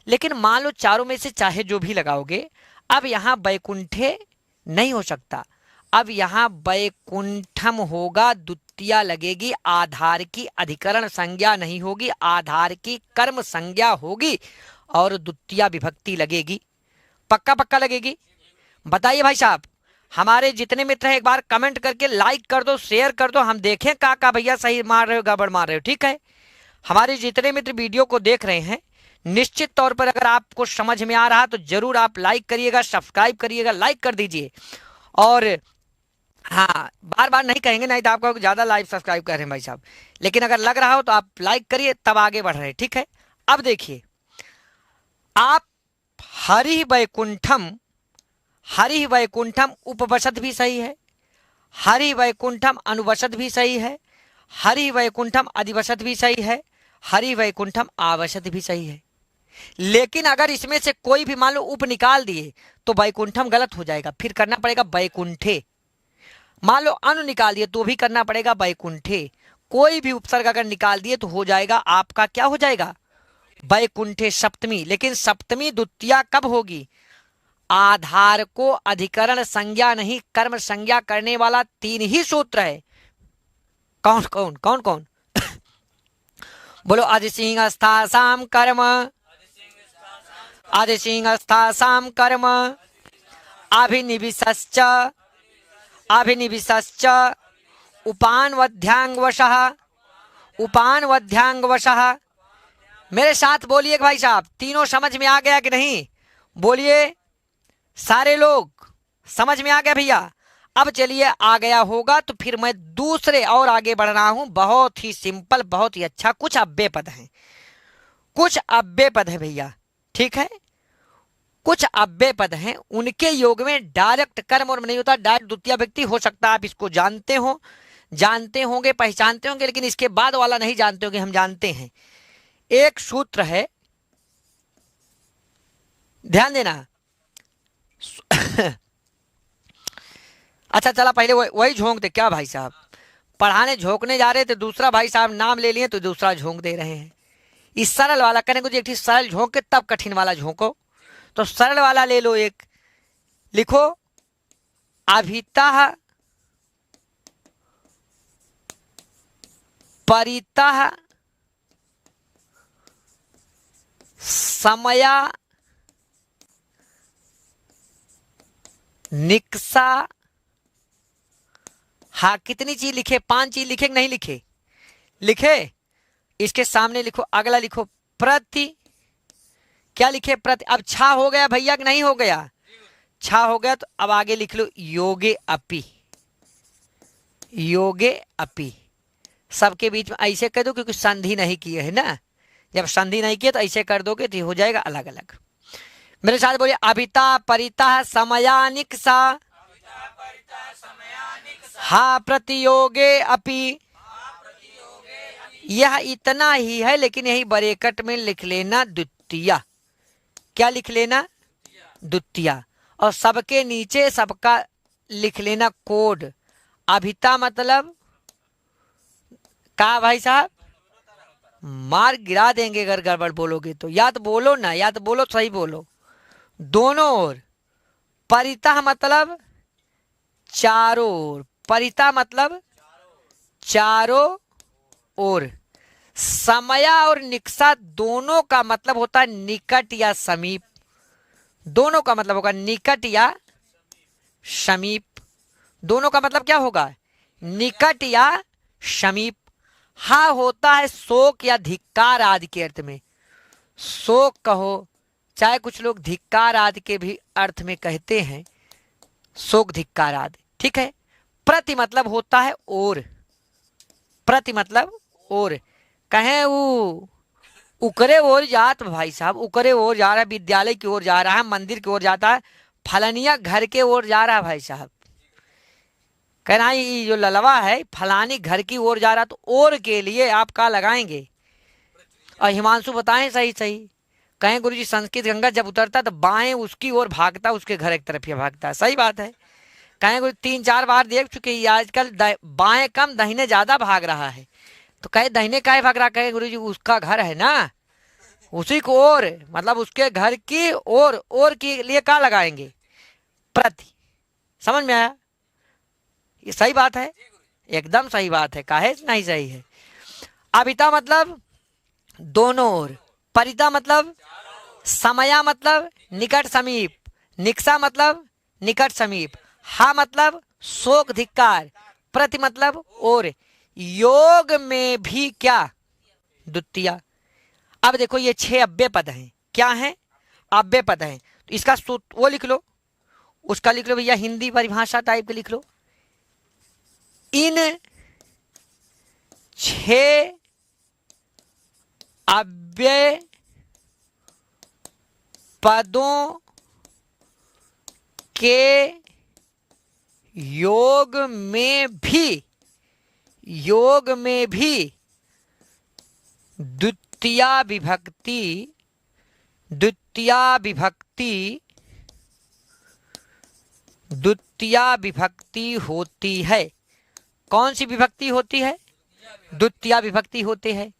लेकिन मान लो चारों में से चाहे जो भी लगाओगे, अब यहां वैकुंठे नहीं हो सकता, अब यहां वैकुंठम होगा, द्वितीया लगेगी, आधार की अधिकरण संज्ञा नहीं होगी, आधार की कर्म संज्ञा होगी और द्वितीया विभक्ति लगेगी। पक्का पक्का लगेगी? बताइए भाई साहब, हमारे जितने मित्र हैं एक बार कमेंट करके लाइक कर दो, शेयर कर दो, हम देखें का भैया सही मार रहे हो गड़बड़ मार रहे हो। ठीक है, हमारे जितने मित्र वीडियो को देख रहे हैं, निश्चित तौर पर अगर आपको समझ में आ रहा तो जरूर आप लाइक करिएगा, सब्सक्राइब करिएगा, लाइक कर दीजिए। और हाँ, बार बार नहीं कहेंगे, नहीं तो आपको ज्यादा लाइक सब्सक्राइब कर रहे हैं भाई साहब, लेकिन अगर लग रहा हो तो आप लाइक करिए, तब आगे बढ़ रहे हैं। ठीक है, अब देखिए आप हरि वैकुंठम, हरि वैकुंठम उपवसत भी सही है, हरि वैकुंठम अनुवसत भी सही है, हरि वैकुंठम अधिवसत भी सही है, हरि वैकुंठम आवसत भी सही है। लेकिन अगर इसमें से कोई भी मान लो उप निकाल दिए तो वैकुंठम गलत हो जाएगा, फिर करना पड़ेगा वैकुंठे। मान लो अनु निकाल दिए तो भी करना पड़ेगा वैकुंठे। कोई भी उपसर्ग अगर निकाल दिए तो हो जाएगा आपका, क्या हो जाएगा? वैकुंठे सप्तमी। लेकिन सप्तमी द्वितीया कब होगी? आधार को अधिकरण संज्ञा नहीं कर्म संज्ञा करने वाला तीन ही सूत्र है। कौन कौन कौन कौन? बोलो अधिसिंह स्थासाम कर्म, अधिसिंह स्थासाम कर्म, अभिनिविशश्च, अभिनिविशश्च, उपानवध्यांगवशः, उपानवध्यांगवशः। मेरे साथ बोलिए भाई साहब, तीनों समझ में आ गया कि नहीं? बोलिए सारे लोग, समझ में आ गया भैया? अब चलिए, आ गया होगा तो फिर मैं दूसरे और आगे बढ़ रहा हूं। बहुत ही सिंपल, बहुत ही अच्छा। कुछ अव्यय पद हैं, कुछ अव्यय पद है भैया। ठीक है, कुछ अव्यय पद हैं, उनके योग में डायरेक्ट कर्म और नहीं होता, डायरेक्ट द्वितीय व्यक्ति हो सकता है। आप इसको जानते हो, जानते होंगे, पहचानते होंगे, लेकिन इसके बाद वाला नहीं जानते होंगे, हम जानते हैं। एक सूत्र है, ध्यान देना। अच्छा चला, पहले वही झोंक दे क्या भाई साहब? पढ़ाने झोंकने जा रहे थे, दूसरा भाई साहब नाम ले लिए तो दूसरा झोंक दे रहे हैं। इस सरल वाला करने को, एक ठीक सरल झोंक के तब कठिन वाला झोंको। तो सरल वाला ले लो, एक लिखो, अभितः परितः समया निक्सा। हाँ, कितनी चीज लिखे? 5 चीज लिखे कि नहीं लिखे? लिखे। इसके सामने लिखो, अगला लिखो प्रति। क्या लिखे? प्रति। अब छा हो गया भैया कि नहीं हो गया? छा हो गया तो अब आगे लिख लो योगे अपि, योगे अपि। सबके बीच में ऐसे कर दो, क्योंकि संधि नहीं किए है ना। जब संधि नहीं किए तो ऐसे कर दोगे तो हो जाएगा अलग अलग। मेरे साथ बोलिए, अभिता परिता समयानिक्सा, हा प्रतियोगे अपि। यह इतना ही है, लेकिन यही ब्रैकेट में लिख लेना द्वितीया। क्या लिख लेना? द्वितीया। और सबके नीचे सबका लिख लेना कोड। अभिता मतलब का भाई साहब? मार गिरा देंगे अगर गड़बड़ बोलोगे तो। या तो बोलो ना, या तो बोलो सही बोलो, दोनों ओर। परिता मतलब चारों ओर, परिता मतलब चारों ओर। समया और निक्सा दोनों का मतलब होता है निकट या समीप। दोनों का मतलब होगा निकट या समीप। दोनों का मतलब क्या होगा? निकट या समीप। हा होता है शोक या धिक्कार आदि के अर्थ में। शोक कहो, चाहे कुछ लोग धिक्कार आदि के भी अर्थ में कहते हैं, शोक धिक्कार आदि। ठीक है। प्रति मतलब होता है और, प्रति मतलब और। कहें वो उकरे ओर जात भाई साहब, उकरे ओर जा रहा है, विद्यालय की ओर जा रहा है, मंदिर की ओर जाता है, फलनिया घर के ओर जा रहा है भाई साहब। कहना ये जो ललवा है फलानी घर की ओर जा रहा, तो ओर के लिए आप क्या लगाएंगे? और हिमांशु बताएं सही सही। कहें गुरुजी संस्कृत गंगा जब उतरता तो बाएं उसकी ओर भागता, उसके घर एक तरफ ही भागता। सही बात है। कहें गुरु 3-4 बार देख चुके हैं आजकल बाएं कम दाहिने ज्यादा भाग रहा है। तो कहे दाहिने काहे भाग रहा? कहे गुरुजी उसका घर है ना, उसी को ओर, मतलब उसके घर की ओर के लिए क्या लगाएंगे? प्रति। समझ में आया? ये सही बात है, एकदम सही बात है। काहे नहीं सही है? अभिता मतलब दोनों ओर, परिता मतलब समया मतलब निकट समीप, निक्सा मतलब निकट समीप, हा मतलब शोक धिक्कार, प्रति मतलब और। योग में भी क्या? द्वितीया। अब देखो ये 6 अव्यय पद हैं। क्या हैं? अव्यय पद हैं। तो इसका वो लिख लो, उसका लिख लो भैया, हिंदी परिभाषा टाइप के लिख लो। इन 6 अव्यय पदों के योग में भी द्वितीया विभक्ति होती है। कौन सी विभक्ति होती है? द्वितीया विभक्ति होती है।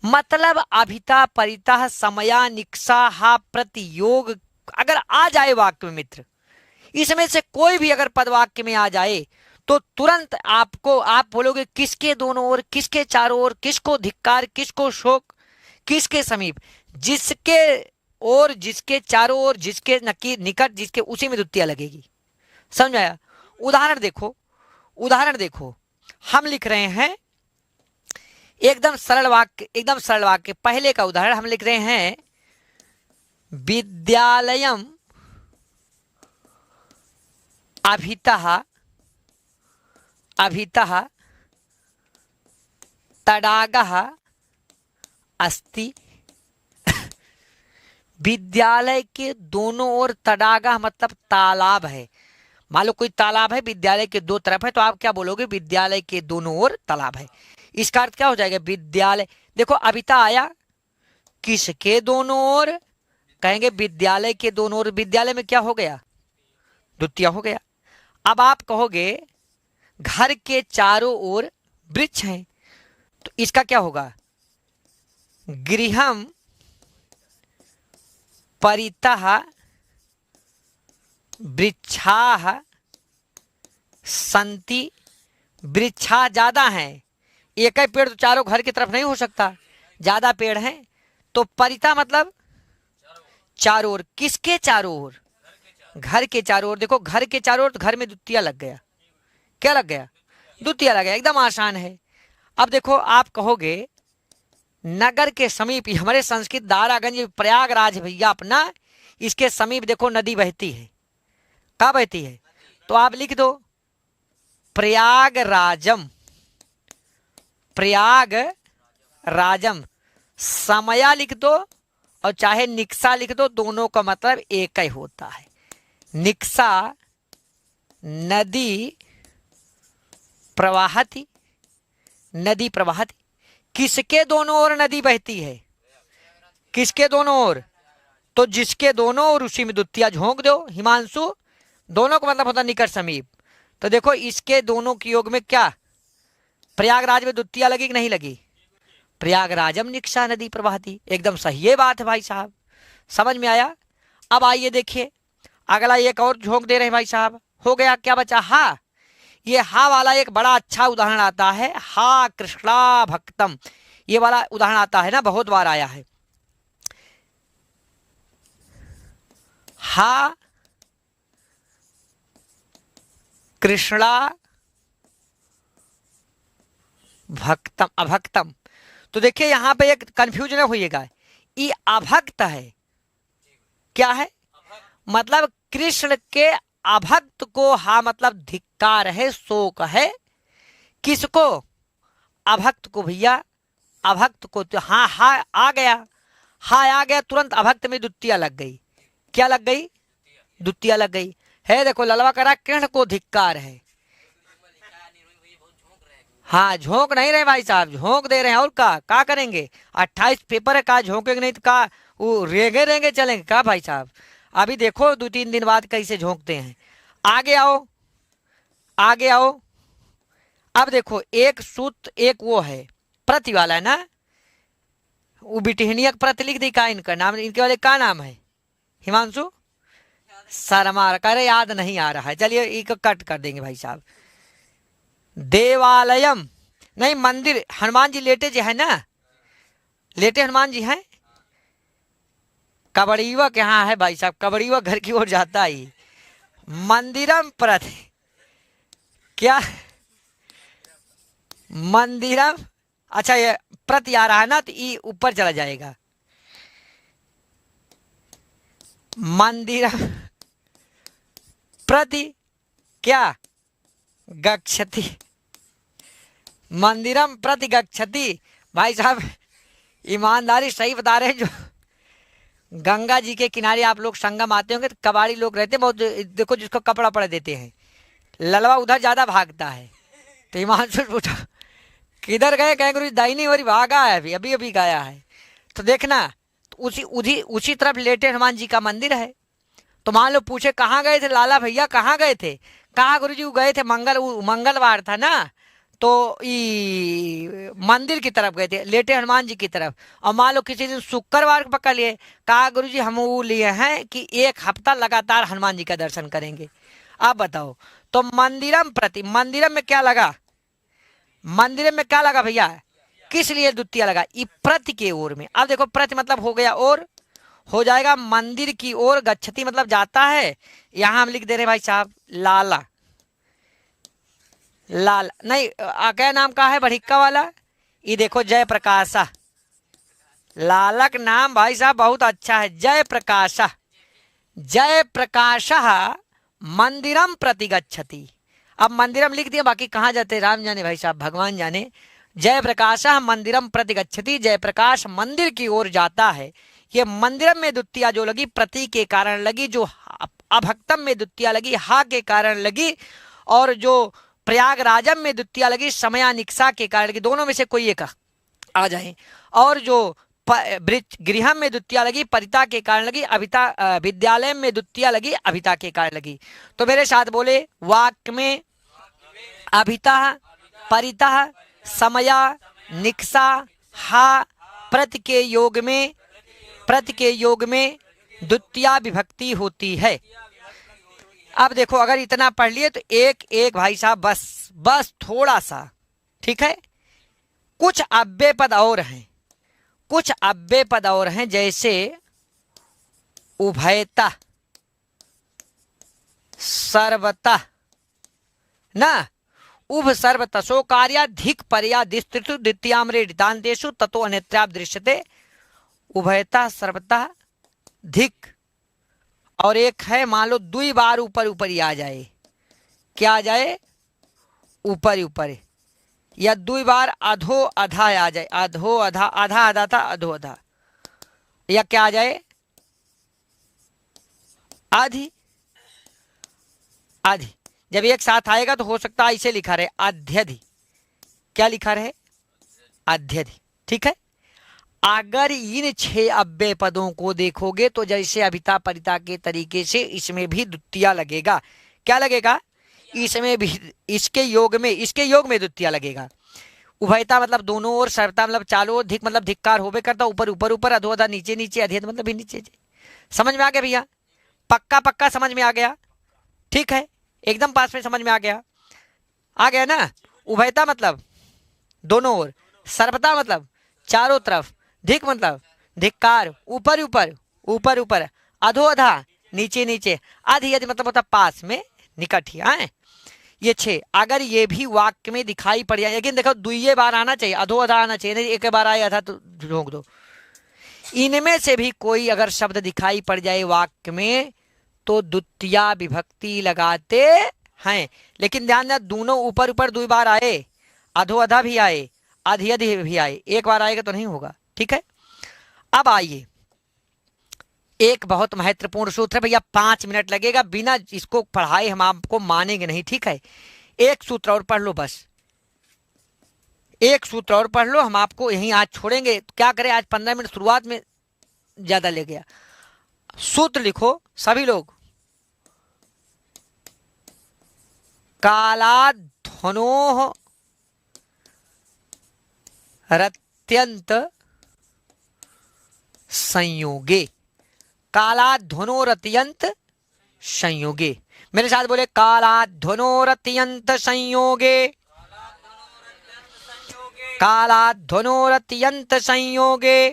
मतलब अभिता परिता समया निक्सा हा प्रति योग अगर आ जाए वाक्य में मित्र, इसमें से कोई भी अगर पद वाक्य में आ जाए तो तुरंत आप बोलोगे किसके दोनों ओर, किसके चारों ओर, किसको धिक्कार, किसको शोक, किसके समीप। जिसके ओर, जिसके चारों ओर, जिसके निकट, जिसके, उसी में द्वितीया लगेगी। समझ आया? उदाहरण देखो, हम लिख रहे हैं एकदम सरल वाक्य। पहले का उदाहरण हम लिख रहे हैं, विद्यालयम अभितः तडागः अस्ति। विद्यालय के दोनों ओर तडागा मतलब तालाब है। मान लो कोई तालाब है, विद्यालय के 2 तरफ है, तो आप क्या बोलोगे? विद्यालय के दोनों ओर तालाब है। इसका अर्थ क्या हो जाएगा? विद्यालय। देखो अभिता आया, किसके दोनों ओर? कहेंगे विद्यालय के दोनों ओर। विद्यालय में क्या हो गया? द्वितीया हो गया। अब आप कहोगे घर के चारों ओर वृक्ष हैं, तो इसका क्या होगा? गृहम परितः वृक्षाः सन्ति। वृक्षा ज्यादा हैं, एक ही पेड़ तो चारों घर की तरफ नहीं हो सकता, ज्यादा पेड़ हैं। तो परिता मतलब चारों ओर। किसके चारों ओर? घर के चारों ओर। देखो घर के चारों ओर, तो घर में द्वितीया लग गया। क्या लग गया? द्वितीया लग गया। एकदम आसान है। अब देखो आप कहोगे नगर के समीप, हमारे संस्कृत दारागंज प्रयागराज भैया अपना, इसके समीप देखो नदी बहती है। कहाँ बहती है? तो आप लिख दो प्रयागराजम। समया लिख दो और चाहे निक्सा लिख दो, दोनों का मतलब एक ही होता है। निक्सा नदी प्रवाहती। किसके दोनों ओर नदी बहती है? किसके दोनों ओर? तो जिसके दोनों ओर उसी में द्वितीया झोंक दो। हिमांशु, दोनों का मतलब होता है निकट समीप। तो देखो इसके दोनों के योग में क्या? प्रयागराज में द्वितीया लगी कि नहीं लगी? प्रयागराजम निक्सा नदी प्रवाहती। एकदम सही ये बात है भाई साहब। समझ में आया? अब आइए देखिए अगला एक और झोंक दे रहे हैं भाई साहब। हो गया, क्या बचा? हा। ये हा वाला एक बड़ा अच्छा उदाहरण आता है, हा कृष्णा भक्तम। ये वाला उदाहरण आता है ना, बहुत बार आया है। हा कृष्णा भक्तम अभक्तम। तो देखिए यहां पे एक कंफ्यूजन होइएगा, ये अभक्त है। क्या है? मतलब कृष्ण के अभक्त को हा मतलब धिक्कार है, शोक है। किसको? अभक्त को भैया अभक्त को तो हाँ हा आ गया, हा आ गया, तुरंत अभक्त में द्वितीया लग गई। क्या लग गई? द्वितीया लग गई है। देखो ललवा करा कृष्ण को धिक्कार है। हाँ झोंक नहीं रहे भाई साहब, झोंक दे रहे हैं। और का करेंगे? 28 पेपर है, का झोंकेंगे नहीं तो का वो रेंगे रेंगे चलेंगे का भाई साहब? अभी देखो 2-3 दिन बाद कैसे झोंकते हैं। आगे आओ, आगे आओ। अब देखो एक सूत्र, एक वो है प्रति वाला है ना, वो बिटिहनिया प्रति लिख दी। का इनका नाम, इनके वाले का नाम है? हिमांशु शर्मा। कह रहे याद नहीं आ रहा है, चलिए एक कट कर देंगे भाई साहब। देवालयम नहीं, मंदिर। हनुमान जी लेटे जो है ना, लेटे हनुमान जी हैं। कबड़ीवा कहाँ है भाई साहब? कबड़ीवा घर की ओर जाता ही। मंदिरम प्रति, क्या मंदिरम? अच्छा ये प्रति आ रहा है ना, तो ई ऊपर चला जाएगा। मंदिरम प्रति क्या गच्छति, मंदिरम प्रति गच्छति। भाई साहब ईमानदारी सही बता रहे हैं। जो गंगा जी के किनारे आप लोग संगम आते होंगे तो कबाड़ी लोग रहते हैं बहुत, देखो जिसको कपड़ा पड़ा देते हैं। ललवा उधर ज्यादा भागता है, तो हिमांशु पूछा किधर गए? कहे गुरु दाहिनी ओर भागा है, अभी अभी अभी गया है। तो देखना, तो उसी तरफ लेटे हनुमान जी का मंदिर है। तो मान लो पूछे कहाँ गए थे लाला भैया, कहाँ गए थे? कहाँ गुरु जी गए थे मंगलवार था ना, तो मंदिर की तरफ गए थे, लेटे हनुमान जी की तरफ। और मान लो किसी दिन शुक्रवार को पकड़ लिए, कहा गुरु जी हम वो लिए हैं कि 1 हफ्ता लगातार हनुमान जी का दर्शन करेंगे। अब बताओ, तो मंदिरम प्रति, मंदिरम में क्या लगा? मंदिर में क्या लगा भैया? किस लिए द्वितीय लगा? प्रति के ओर में। अब देखो प्रति मतलब हो गया और, हो जाएगा मंदिर की ओर। गच्छति मतलब जाता है। यहां हम लिख दे रहे भाई साहब लाला, लाल नहीं, क्या नाम का है बढ़िक्का वाला? ये देखो जयप्रकाशा, लालक नाम भाई साहब बहुत अच्छा है, जयप्रकाशा। जयप्रकाशः मंदिरम प्रति गच्छति। अब मंदिरम लिख दिया, बाकी कहाँ जाते राम जाने भाई साहब, भगवान जाने। जयप्रकाशः मंदिरम प्रति गच्छति, जयप्रकाश मंदिर की ओर जाता है। ये मंदिरम में द्वितीया जो लगी प्रति के कारण लगी, जो अभक्तम में द्वितीया लगी हा के कारण लगी, और जो प्रयागराजम में द्वितीया लगी समयानिक्सा के कारण लगी। दोनों में से कोई एक आ जाए। और जो गृह में द्वितीया लगी परिता के कारण लगी, अभिता विद्यालय में द्वितीया लगी अभिता के कारण लगी। तो मेरे साथ बोले, वाक्य में अभिता परिता समया निक्सा हा प्रति के योग में, प्रति के योग में द्वितीया विभक्ति होती है। अब देखो अगर इतना पढ़ लिए तो एक एक भाई साहब बस थोड़ा सा, ठीक है। कुछ अव्यय पद और हैं, कुछ अव्यय पद और हैं, जैसे उभयता, सर्वता ना, उभ सर्वतसो कार्याधिक पर्यादिस्तृतु द्वितीयाम्रे ऋतान्तेषु ततो अन्यत्राप दृश्यते। उभयता सर्वता धिक। और एक है मान लो 2 बार ऊपर ऊपर ही आ जाए, क्या आ जाए? ऊपर ऊपर, या 2 बार अधो अधा आ जाए, अधो अधा, आधा आधा था अधो अधा, या क्या आ जाए? आधी आधी। जब एक साथ आएगा तो हो सकता है इसे लिखा रहे अध्यधि। क्या लिखा रहे? अध्यधि, ठीक है। अगर इन 6 अव्यय पदों को देखोगे तो जैसे अभिता परिता के तरीके से इसमें भी द्वितीया लगेगा। क्या लगेगा? इसमें भी, इसके योग में द्वितीया लगेगा। उभयता मतलब दोनों ओर, सर्वता मतलब चारों ओर, धिक मतलब धिक्कार होबे करता, ऊपर ऊपर ऊपर, अधो अधा नीचे नीचे, अध्येत मतलब भी नीचे। समझ में आ गया भैया? पक्का पक्का समझ में आ गया? ठीक है, एकदम पास में समझ में आ गया ना। उभयता मतलब दोनों ओर, सर्वता मतलब चारों तरफ, धिक मतलब धिक्कार, ऊपर ऊपर ऊपर ऊपर, अधो अधा नीचे नीचे, आधी आधी मतलब होता पास में, निकट ही आए। ये 6 अगर ये भी वाक्य में दिखाई पड़ जाए, लेकिन देखो 2 बार आना चाहिए, अधो अधा आना चाहिए, नहीं एक बार आए आधा तो रोक दो। इनमें से भी कोई अगर शब्द दिखाई पड़ जाए वाक्य में तो द्वितीया विभक्ति लगाते हैं। लेकिन ध्यान दें, दोनों ऊपर ऊपर 2 बार आए, अधो अधा भी आए, अधि भी आए, एक बार आएगा तो नहीं होगा, ठीक है। अब आइए, एक बहुत महत्वपूर्ण सूत्र है भैया, 5 मिनट लगेगा, बिना इसको पढ़ाए हम आपको मानेंगे नहीं, ठीक है। एक सूत्र और पढ़ लो, बस एक सूत्र और पढ़ लो, हम आपको यहीं आज छोड़ेंगे। तो क्या करें, आज 15 मिनट शुरुआत में ज्यादा ले गया। सूत्र लिखो सभी लोग, कालाध्वनोः रत्यंत संयोगे, कालाध्वनोरत्यंत संयोगे। मेरे साथ बोले, कालाध्वनोरत्यंत संयोगे, कालाध्वनोरत्यंत संयोगे,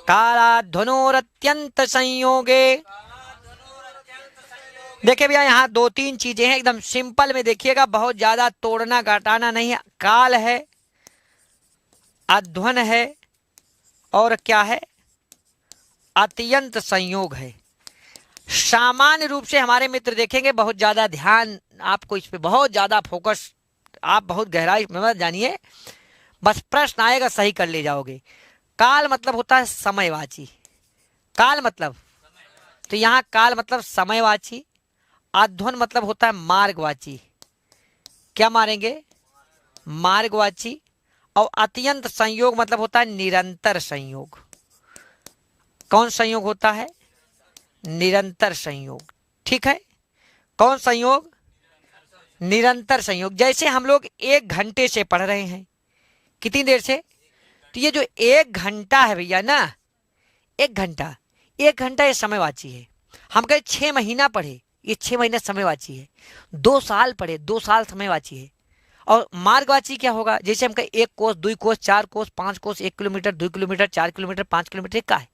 कालाध्वनोरत्यंत संयोगे। देखिए भैया, यहाँ 2-3 चीजें हैं, एकदम सिंपल में देखिएगा, बहुत ज्यादा तोड़ना घटाना नहीं है। काल है, अध्वन है, और क्या है, अत्यंत संयोग है। सामान्य रूप से हमारे मित्र देखेंगे, बहुत ज्यादा ध्यान आपको इस पे, बहुत ज्यादा फोकस, आप बहुत गहराई में मत जानिए, बस प्रश्न आएगा सही कर ले जाओगे। काल मतलब होता है समयवाची, काल मतलब, तो यहाँ काल मतलब समयवाची, अध्वन मतलब होता है मार्गवाची, क्या मारेंगे, मार्गवाची, और अत्यंत संयोग मतलब होता है निरंतर संयोग। कौन संयोग होता है, निरंतर संयोग, ठीक है। कौन संयोग, निरंतर संयोग। जैसे हम लोग 1 घंटे से पढ़ रहे हैं, कितनी देर से, तो ये जो 1 घंटा है भैया ना, 1 घंटा, 1 घंटा ये समयवाची है। हम कहे 6 महीना पढ़े, ये 6 महीना समयवाची है। 2 साल पढ़े, 2 साल समयवाची है। और मार्गवाची क्या होगा, जैसे हम कहे 1 कोस, 2 कोस, 4 कोस, 5 कोस, 1 किलोमीटर, 2 किलोमीटर, 4 किलोमीटर, 5 किलोमीटर, क्या है,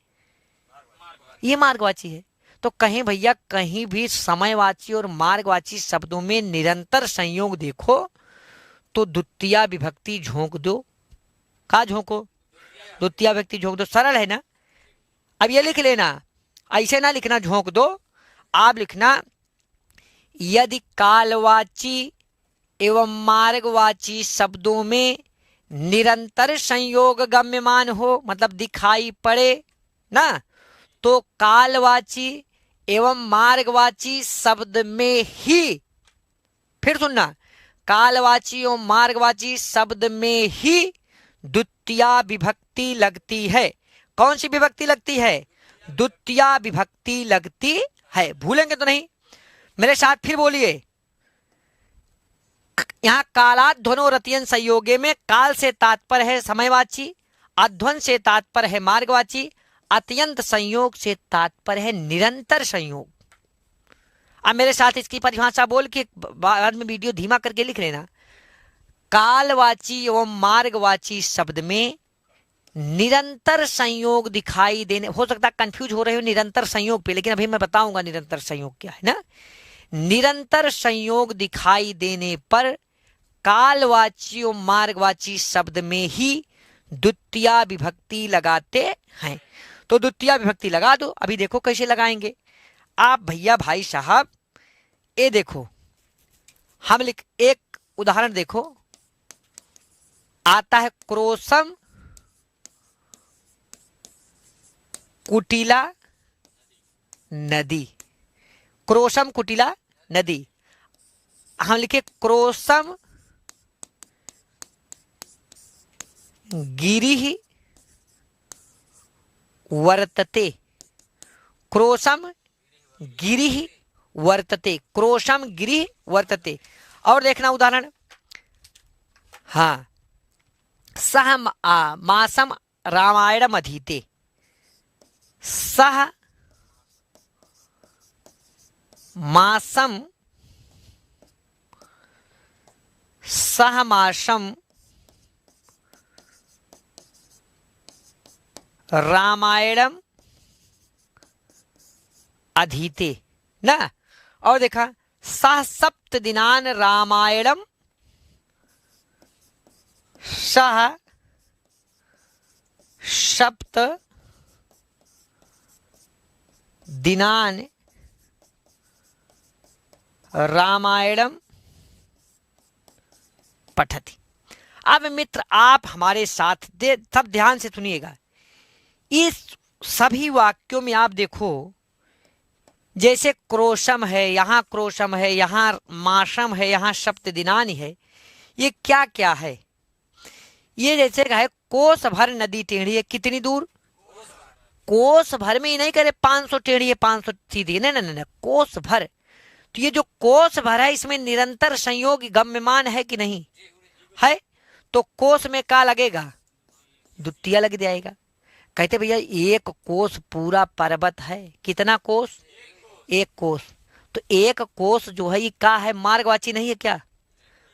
ये मार्गवाची है। तो कहीं भैया, कहीं भी समयवाची और मार्गवाची शब्दों में निरंतर संयोग देखो तो द्वितीया विभक्ति झोंक दो। का झोंको, द्वितीया विभक्ति झोंक दो, सरल है ना। अब ये लिख लेना, ऐसे ना लिखना झोंक दो, आप लिखना, यदि कालवाची एवं मार्गवाची शब्दों में निरंतर संयोग गम्यमान हो, मतलब दिखाई पड़े ना, तो कालवाची एवं मार्गवाची शब्द में ही, फिर सुनना, कालवाची एवं मार्गवाची शब्द में ही द्वितीया विभक्ति लगती है। कौन सी विभक्ति लगती है, द्वितीया विभक्ति लगती है, भूलेंगे तो नहीं। मेरे साथ फिर बोलिए, यहाँ कालाध्वनो रतियन संयोगे में काल से तात्पर्य है समयवाची, अध्वन से तात्पर्य है मार्गवाची, अत्यंत संयोग से तात्पर्य है निरंतर संयोग। अब मेरे साथ इसकी परिभाषा बोल के बाद में वीडियो धीमा करके लिख लेना। कालवाची एवं मार्गवाची शब्द में निरंतर संयोग दिखाई देने, हो सकता है कंफ्यूज हो रहे हो निरंतर संयोग पे, लेकिन अभी मैं बताऊंगा निरंतर संयोग क्या है ना। निरंतर संयोग दिखाई देने पर कालवाची और मार्गवाची शब्द में ही द्वितीया विभक्ति लगाते हैं। तो द्वितीया विभक्ति लगा दो। अभी देखो कैसे लगाएंगे आप भैया भाई साहब, ये देखो, हम लिख, एक उदाहरण देखो, आता है क्रोशम कुटिला नदी, क्रोशम कुटिला नदी, हम लिखे क्रोशम गिरिः वर्तते, क्रोशम गिरिः वर्तते, क्रोशम गिरिः वर्तते। और देखना उदाहरण, हाँ, सह मासम रामायणम अधीते, सह मासम, सह मासम रामायणम अधीते ना। और देखा, सह सप्त दिनान रामायणम, सह सप्त दिनान रामायणम पठति। अब मित्र आप हमारे साथ सब ध्यान से सुनिएगा। इस सभी वाक्यों में आप देखो, जैसे क्रोशम है, यहाँ क्रोशम है, यहाँ माशम है, यहाँ सप्त दिनानि है, ये क्या क्या है? ये जैसे का है कोस भर नदी टेढ़ी है, कितनी दूर? कोस भर में ही नहीं करे 500 टेढ़ी है 500 सीधी, नहीं नहीं नहीं, कोस भर। तो ये जो कोस भर है इसमें निरंतर संयोग गम्यमान है कि नहीं है? तो कोस में क्या लगेगा? द्वितीय लग जाएगा। कहते भैया एक कोस पूरा पर्वत है, कितना कोस? एक कोस। तो एक कोस जो है ये क्या है? मार्गवाची नहीं है क्या?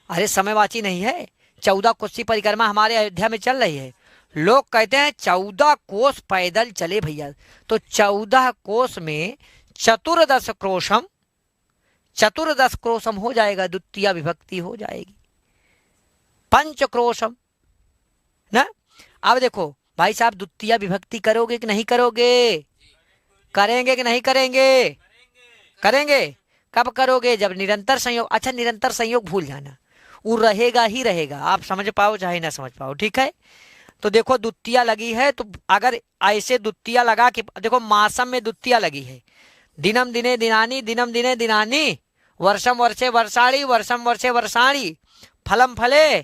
अरे समयवाची नहीं है। 14 कोसी परिक्रमा हमारे अयोध्या में चल रही है, लोग कहते हैं 14 कोस पैदल चले भैया। तो 14 कोस में चतुर्दश क्रोशम, चतुर्दश क्रोशम हो जाएगा, द्वितीय विभक्ति हो जाएगी, पंच क्रोशम ना। अब देखो भाई साहब, द्वितीय विभक्ति करोगे कि नहीं करोगे? करेंगे कि नहीं करेंगे? करेंगे। कब करोगे? जब निरंतर संयोग। अच्छा निरंतर संयोग भूल जाना, वो रहेगा ही रहेगा, आप समझ पाओ चाहे ना समझ पाओ, ठीक है। तो देखो द्वितीय लगी है, तो अगर ऐसे द्वितीय लगा कि देखो मासम में द्वितीय लगी है, दिनम दिने दिनानी, दिनम दिने दिनानी, वर्षम वर्षे वर्षाणी, वर्षम वर्षे वर्षाणी, फलम फले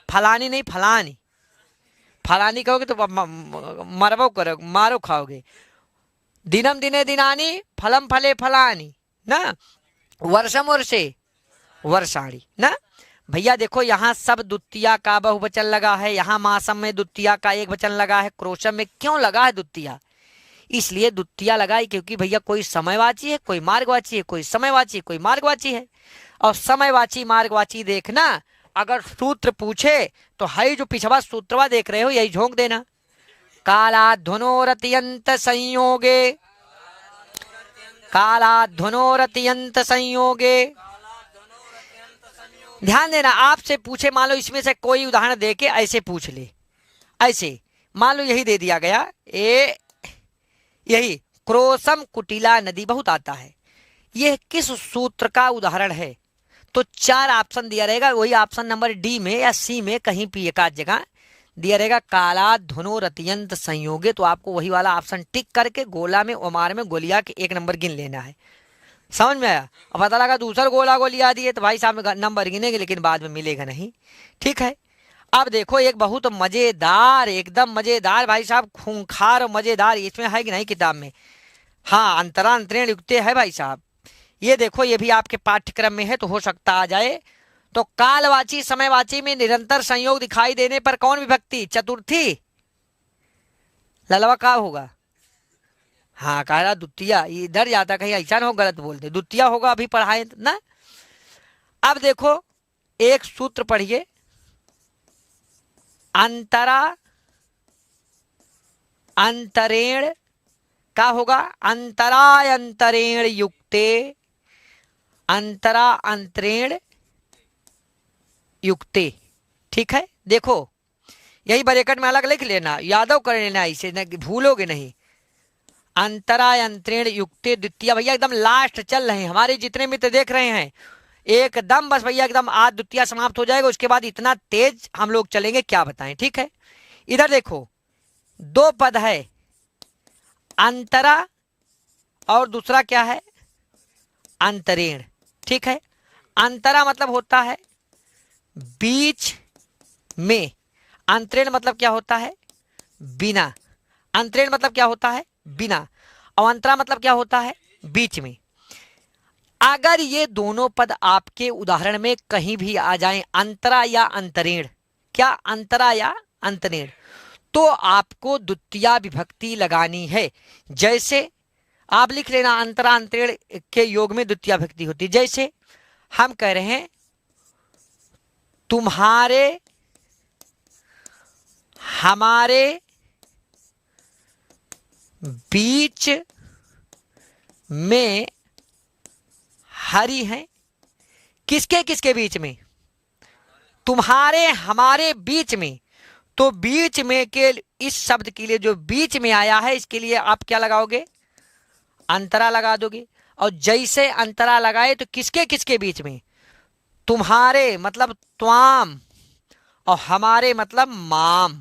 फलानी नहीं फलानी, फलानी कहोगे तो मरबो करो, मारो खाओगे। दिनम दिने दिनानी, फलम फले फलानी ना, वर्षम वर्षे वर्षाणी ना। भैया देखो यहाँ सब द्वितीया का बहुवचन लगा है, यहाँ मासम में द्वितीया का एक वचन लगा है, क्रोशम में क्यों लगा है द्वितीया? इसलिए द्वितीया लगाई क्योंकि भैया कोई समयवाची है, कोई मार्गवाची है, कोई समयवाची, कोई मार्गवाची है। और समयवाची मार्गवाची देखना, अगर सूत्र पूछे तो है जो पिछवा सूत्रवा देख रहे हो यही झोंक देना। कालाध्वनोरत्यंत संयोगे, कालाध्वनोरत्यंत संयोगे। ध्यान देना, आपसे पूछे मान लो इसमें से कोई उदाहरण दे के ऐसे पूछ ले, ऐसे मान लो यही दे दिया गया, यही क्रोशम कुटिला नदी बहुत आता है, यह किस सूत्र का उदाहरण है? तो 4 ऑप्शन दिया रहेगा, वही ऑप्शन नंबर डी में या सी में कहीं भी एक आध जगह दिया रहेगा, कालाध्वनोरत्यंत संयोगे। तो आपको वही वाला ऑप्शन टिक करके गोला में ओमार में गोलिया के 1 नंबर गिन लेना है। समझ में आया? अब पता लगा दूसरा गोला गोलिया दिए तो भाई साहब नंबर गिनेंगे लेकिन बाद में मिलेगा नहीं, ठीक है। अब देखो एक बहुत मजेदार, एकदम मजेदार भाई साहब, खूंखार और मजेदार, इसमें है कि नहीं किताब में? हाँ, अंतरांतरेण युक्ते है भाई साहब। ये देखो ये भी आपके पाठ्यक्रम में है तो हो सकता आ जाए। तो कालवाची समयवाची में निरंतर संयोग दिखाई देने पर कौन विभक्ति? चतुर्थी। ललवा का होगा? हाँ कह रहा द्वितीय, इधर जाता कहीं ऐसा ना हो गलत बोलते, द्वितीय होगा, अभी पढ़ाए ना। अब देखो एक सूत्र पढ़िए, अंतरा अंतरेण का होगा? अंतरायंतरेण युक्ते, अंतरा अंतरेण युक्ते, ठीक है। देखो यही ब्रैकेट में अलग लिख लेना, यादव कर लेना, इसे भूलोगे नहीं। अंतरायंतरेण युक्ते द्वितीय, भैया एकदम लास्ट चल रहे हैं हमारे जितने मित्र देख रहे हैं, एकदम बस भैया एकदम आज द्वितीय समाप्त हो जाएगा, उसके बाद इतना तेज हम लोग चलेंगे क्या बताएं, ठीक है। इधर देखो 2 पद है, अंतरा और दूसरा क्या है? अंतरेण, ठीक है। अंतरा मतलब होता है बीच में, अंतरेण मतलब क्या होता है? बिना। अंतरेण मतलब क्या होता है? बिना। और अंतरा मतलब क्या होता है? बीच में। अगर ये दोनों पद आपके उदाहरण में कहीं भी आ जाएं, अंतरा या अंतरेण, क्या अंतरा या अंतरेण, तो आपको द्वितीय विभक्ति लगानी है। जैसे आप लिख लेना अंतरा अंतरेण के योग में द्वितीय विभक्ति होती है। जैसे हम कह रहे हैं तुम्हारे हमारे बीच में हरी हैं, किसके किसके बीच में? तुम्हारे हमारे बीच में। तो बीच में के इस शब्द के लिए जो बीच में आया है इसके लिए आप क्या लगाओगे? अंतरा लगा दोगे। और जैसे अंतरा लगाए तो किसके किसके बीच में? तुम्हारे मतलब त्वाम और हमारे मतलब माम,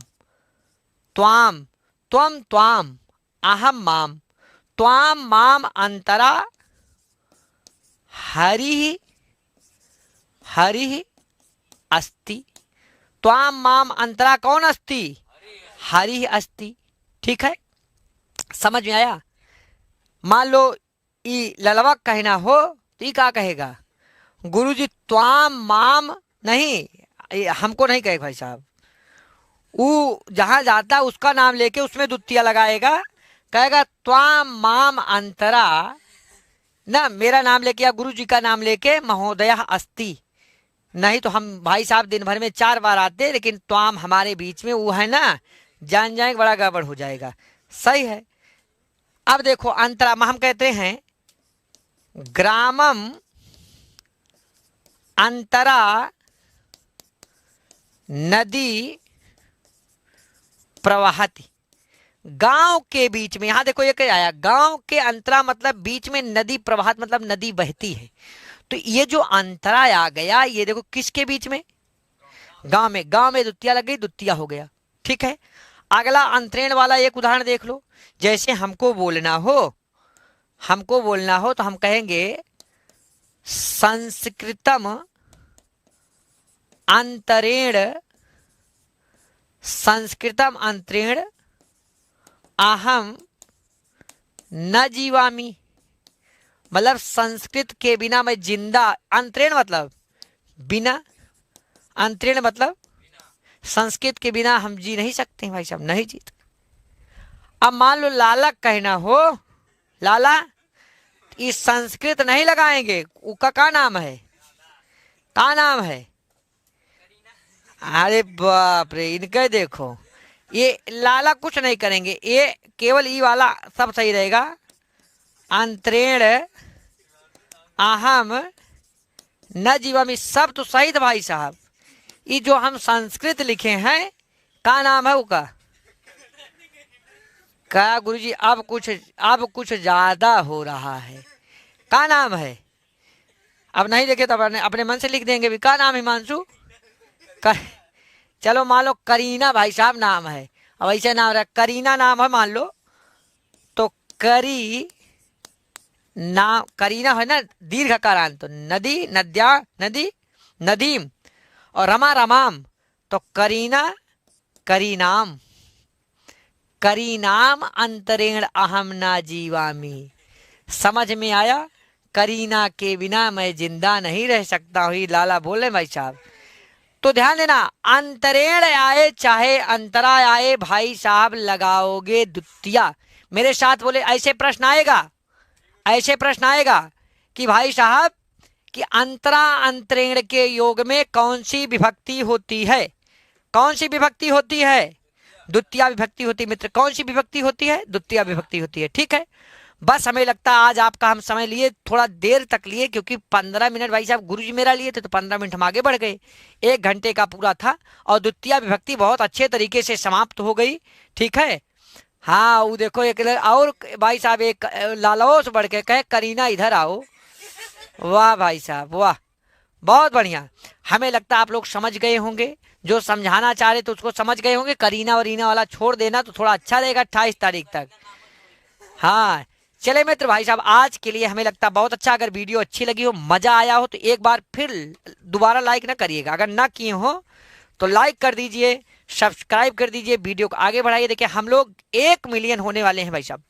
त्वाम, त्वम त्वाम, अहम माम, त्वाम माम अंतरा हरि हरि अस्ति। त्वाम माम अंतरा कौन अस्ति? हरि अस्ति। ठीक है, समझ में आया? मान लो ई ललवा कहना हो तो ये क्या कहेगा? गुरुजी त्वाम माम नहीं, ये हमको नहीं कहेगा भाई साहब। वो जहां जाता है उसका नाम लेके उसमें दुत्तिया लगाएगा, कहेगा त्वाम माम अंतरा, ना मेरा नाम लेके या गुरु जी का नाम लेके महोदय अस्ति। नहीं तो हम भाई साहब दिन भर में 4 बार आते, लेकिन त्वाम हमारे बीच में वो है ना, जान जाएंगे बड़ा गड़बड़ हो जाएगा। सही है। अब देखो अंतरा हम कहते हैं ग्रामम अंतरा नदी प्रवाहती। गांव के बीच में, यहां देखो ये क्या आया, गांव के अंतरा मतलब बीच में, नदी प्रवाहत मतलब नदी बहती है। तो ये जो अंतरा आ गया, ये देखो किसके बीच में? गांव में। गांव में दुत्तिया लग गई, दुत्तिया हो गया। ठीक है, अगला अंतरेण वाला एक उदाहरण देख लो। जैसे हमको बोलना हो तो हम कहेंगे संस्कृतम अंतरेण, संस्कृतम अंतरेण अहम न जीवामी, मतलब संस्कृत के बिना मैं जिंदा, अंतरेण मतलब बिना, अंतरेण मतलब संस्कृत के बिना हम जी नहीं सकते भाई साहब, नहीं जी। अब मान लो लाला कहना हो, लाला, इस संस्कृत नहीं लगाएंगे, उसका क्या नाम है? क्या नाम है? अरे बाप रे, इनके देखो ये लाला कुछ नहीं करेंगे, ये केवल ई वाला सब सही रहेगा। अंतरेण अहम न जीवामी, सब तो सही था भाई साहब। ये जो हम संस्कृत लिखे हैं, क्या नाम है उसका? क्या गुरुजी अब कुछ ज्यादा हो रहा है, क्या नाम है? अब नहीं देखे तो अपने मन से लिख देंगे भी, क्या नाम हिमांशु? चलो मान लो करीना भाई साहब नाम है, अब ऐसे नाम रहा, करीना नाम है मान लो, तो करी नाम, करीना है ना दीर्घ कारांत, तो नदी, नद्या, नदी, नदीम, और रमा रमाम, तो करीना करीनाम, करीनाम अंतरेण अहम ना जीवामी। समझ में आया? करीना के बिना मैं जिंदा नहीं रह सकता हूँ, लाला बोले भाई साहब। तो ध्यान देना, अंतरेण आए चाहे अंतरा आए, भाई साहब लगाओगे दुत्तिया। मेरे साथ बोले, ऐसे प्रश्न आएगा, ऐसे प्रश्न आएगा कि भाई साहब कि अंतरा अंतरेण के योग में कौन सी विभक्ति होती है? कौन सी विभक्ति होती है? द्वितीया विभक्ति होती है मित्र। कौन सी विभक्ति होती है? द्वितीया विभक्ति होती है। ठीक है, बस हमें लगता है आज आपका हम समय लिए, थोड़ा देर तक लिए, क्योंकि 15 मिनट भाई साहब गुरुजी मेरा लिए थे, तो 15 मिनट हम आगे बढ़ गए। 1 घंटे का पूरा था और द्वितीया विभक्ति बहुत अच्छे तरीके से समाप्त हो गई। ठीक है, हाँ वो देखो एक और भाई साहब, एक लालाओ से बढ़ के कहे करीना इधर आओ। वाह भाई साहब वाह, बहुत बढ़िया। हमें लगता है आप लोग समझ गए होंगे, जो समझाना चाह रहे तो उसको समझ गए होंगे। करीना और रीना वाला छोड़ देना तो थोड़ा अच्छा रहेगा 28 तारीख तक। हाँ चले मित्र, भाई साहब आज के लिए हमें लगता है बहुत अच्छा। अगर वीडियो अच्छी लगी हो, मजा आया हो, तो एक बार फिर दोबारा लाइक ना करिएगा, अगर ना किए हो तो लाइक कर दीजिए, सब्सक्राइब कर दीजिए, वीडियो को आगे बढ़ाइए। देखिए हम लोग 1 मिलियन होने वाले हैं भाई साहब,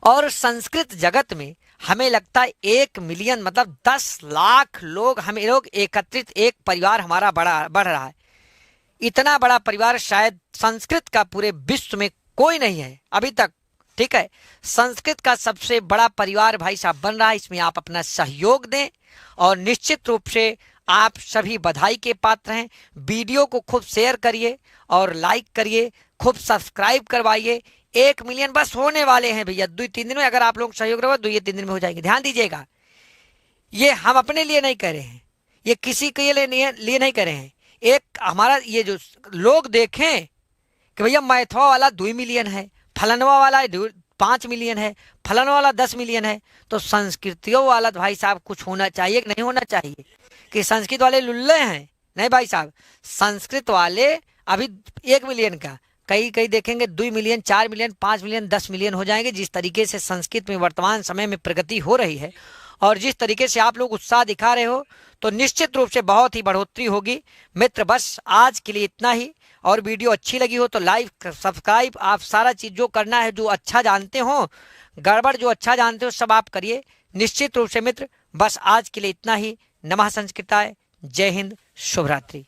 और संस्कृत जगत में हमें लगता है 1 मिलियन मतलब 10 लाख लोग, हमें लोग एकत्रित, एक परिवार हमारा बढ़ रहा है। इतना बड़ा परिवार शायद संस्कृत का पूरे विश्व में कोई नहीं है अभी तक। ठीक है, संस्कृत का सबसे बड़ा परिवार भाई साहब बन रहा है। इसमें आप अपना सहयोग दें और निश्चित रूप से आप सभी बधाई के पात्र हैं। वीडियो को खूब शेयर करिए और लाइक करिए, खूब सब्सक्राइब करवाइए। 1 मिलियन बस होने वाले हैं भैया, 2-3 दिन में। अगर आप लोग सहयोग रहो 2-3 दिन में हो जाएंगे। ध्यान दीजिएगा, ये हम अपने लिए नहीं कर रहे हैं, ये किसी के लिए नहीं कर रहे हैं। एक हमारा ये जो लोग देखें कि भैया मैथवा वाला 2 मिलियन है, फलनवा वाला 5 मिलियन है, फलनवा वाला 10 मिलियन है, तो संस्कृतियों वाला भाई साहब कुछ होना चाहिए कि नहीं होना चाहिए? कि संस्कृत वाले लुल्ले हैं, नहीं भाई साहब, संस्कृत वाले अभी 1 मिलियन का, कई कई देखेंगे 2 मिलियन, 4 मिलियन, 5 मिलियन, 10 मिलियन हो जाएंगे। जिस तरीके से संस्कृत में वर्तमान समय में प्रगति हो रही है और जिस तरीके से आप लोग उत्साह दिखा रहे हो, तो निश्चित रूप से बहुत ही बढ़ोतरी होगी। मित्र बस आज के लिए इतना ही, और वीडियो अच्छी लगी हो तो लाइक सब्सक्राइब, आप सारा चीज जो करना है, जो अच्छा जानते हो, गड़बड़ जो अच्छा जानते हो सब आप करिए निश्चित रूप से। मित्र बस आज के लिए इतना ही। नमः संस्कृताय, जय हिंद, शुभ रात्रि।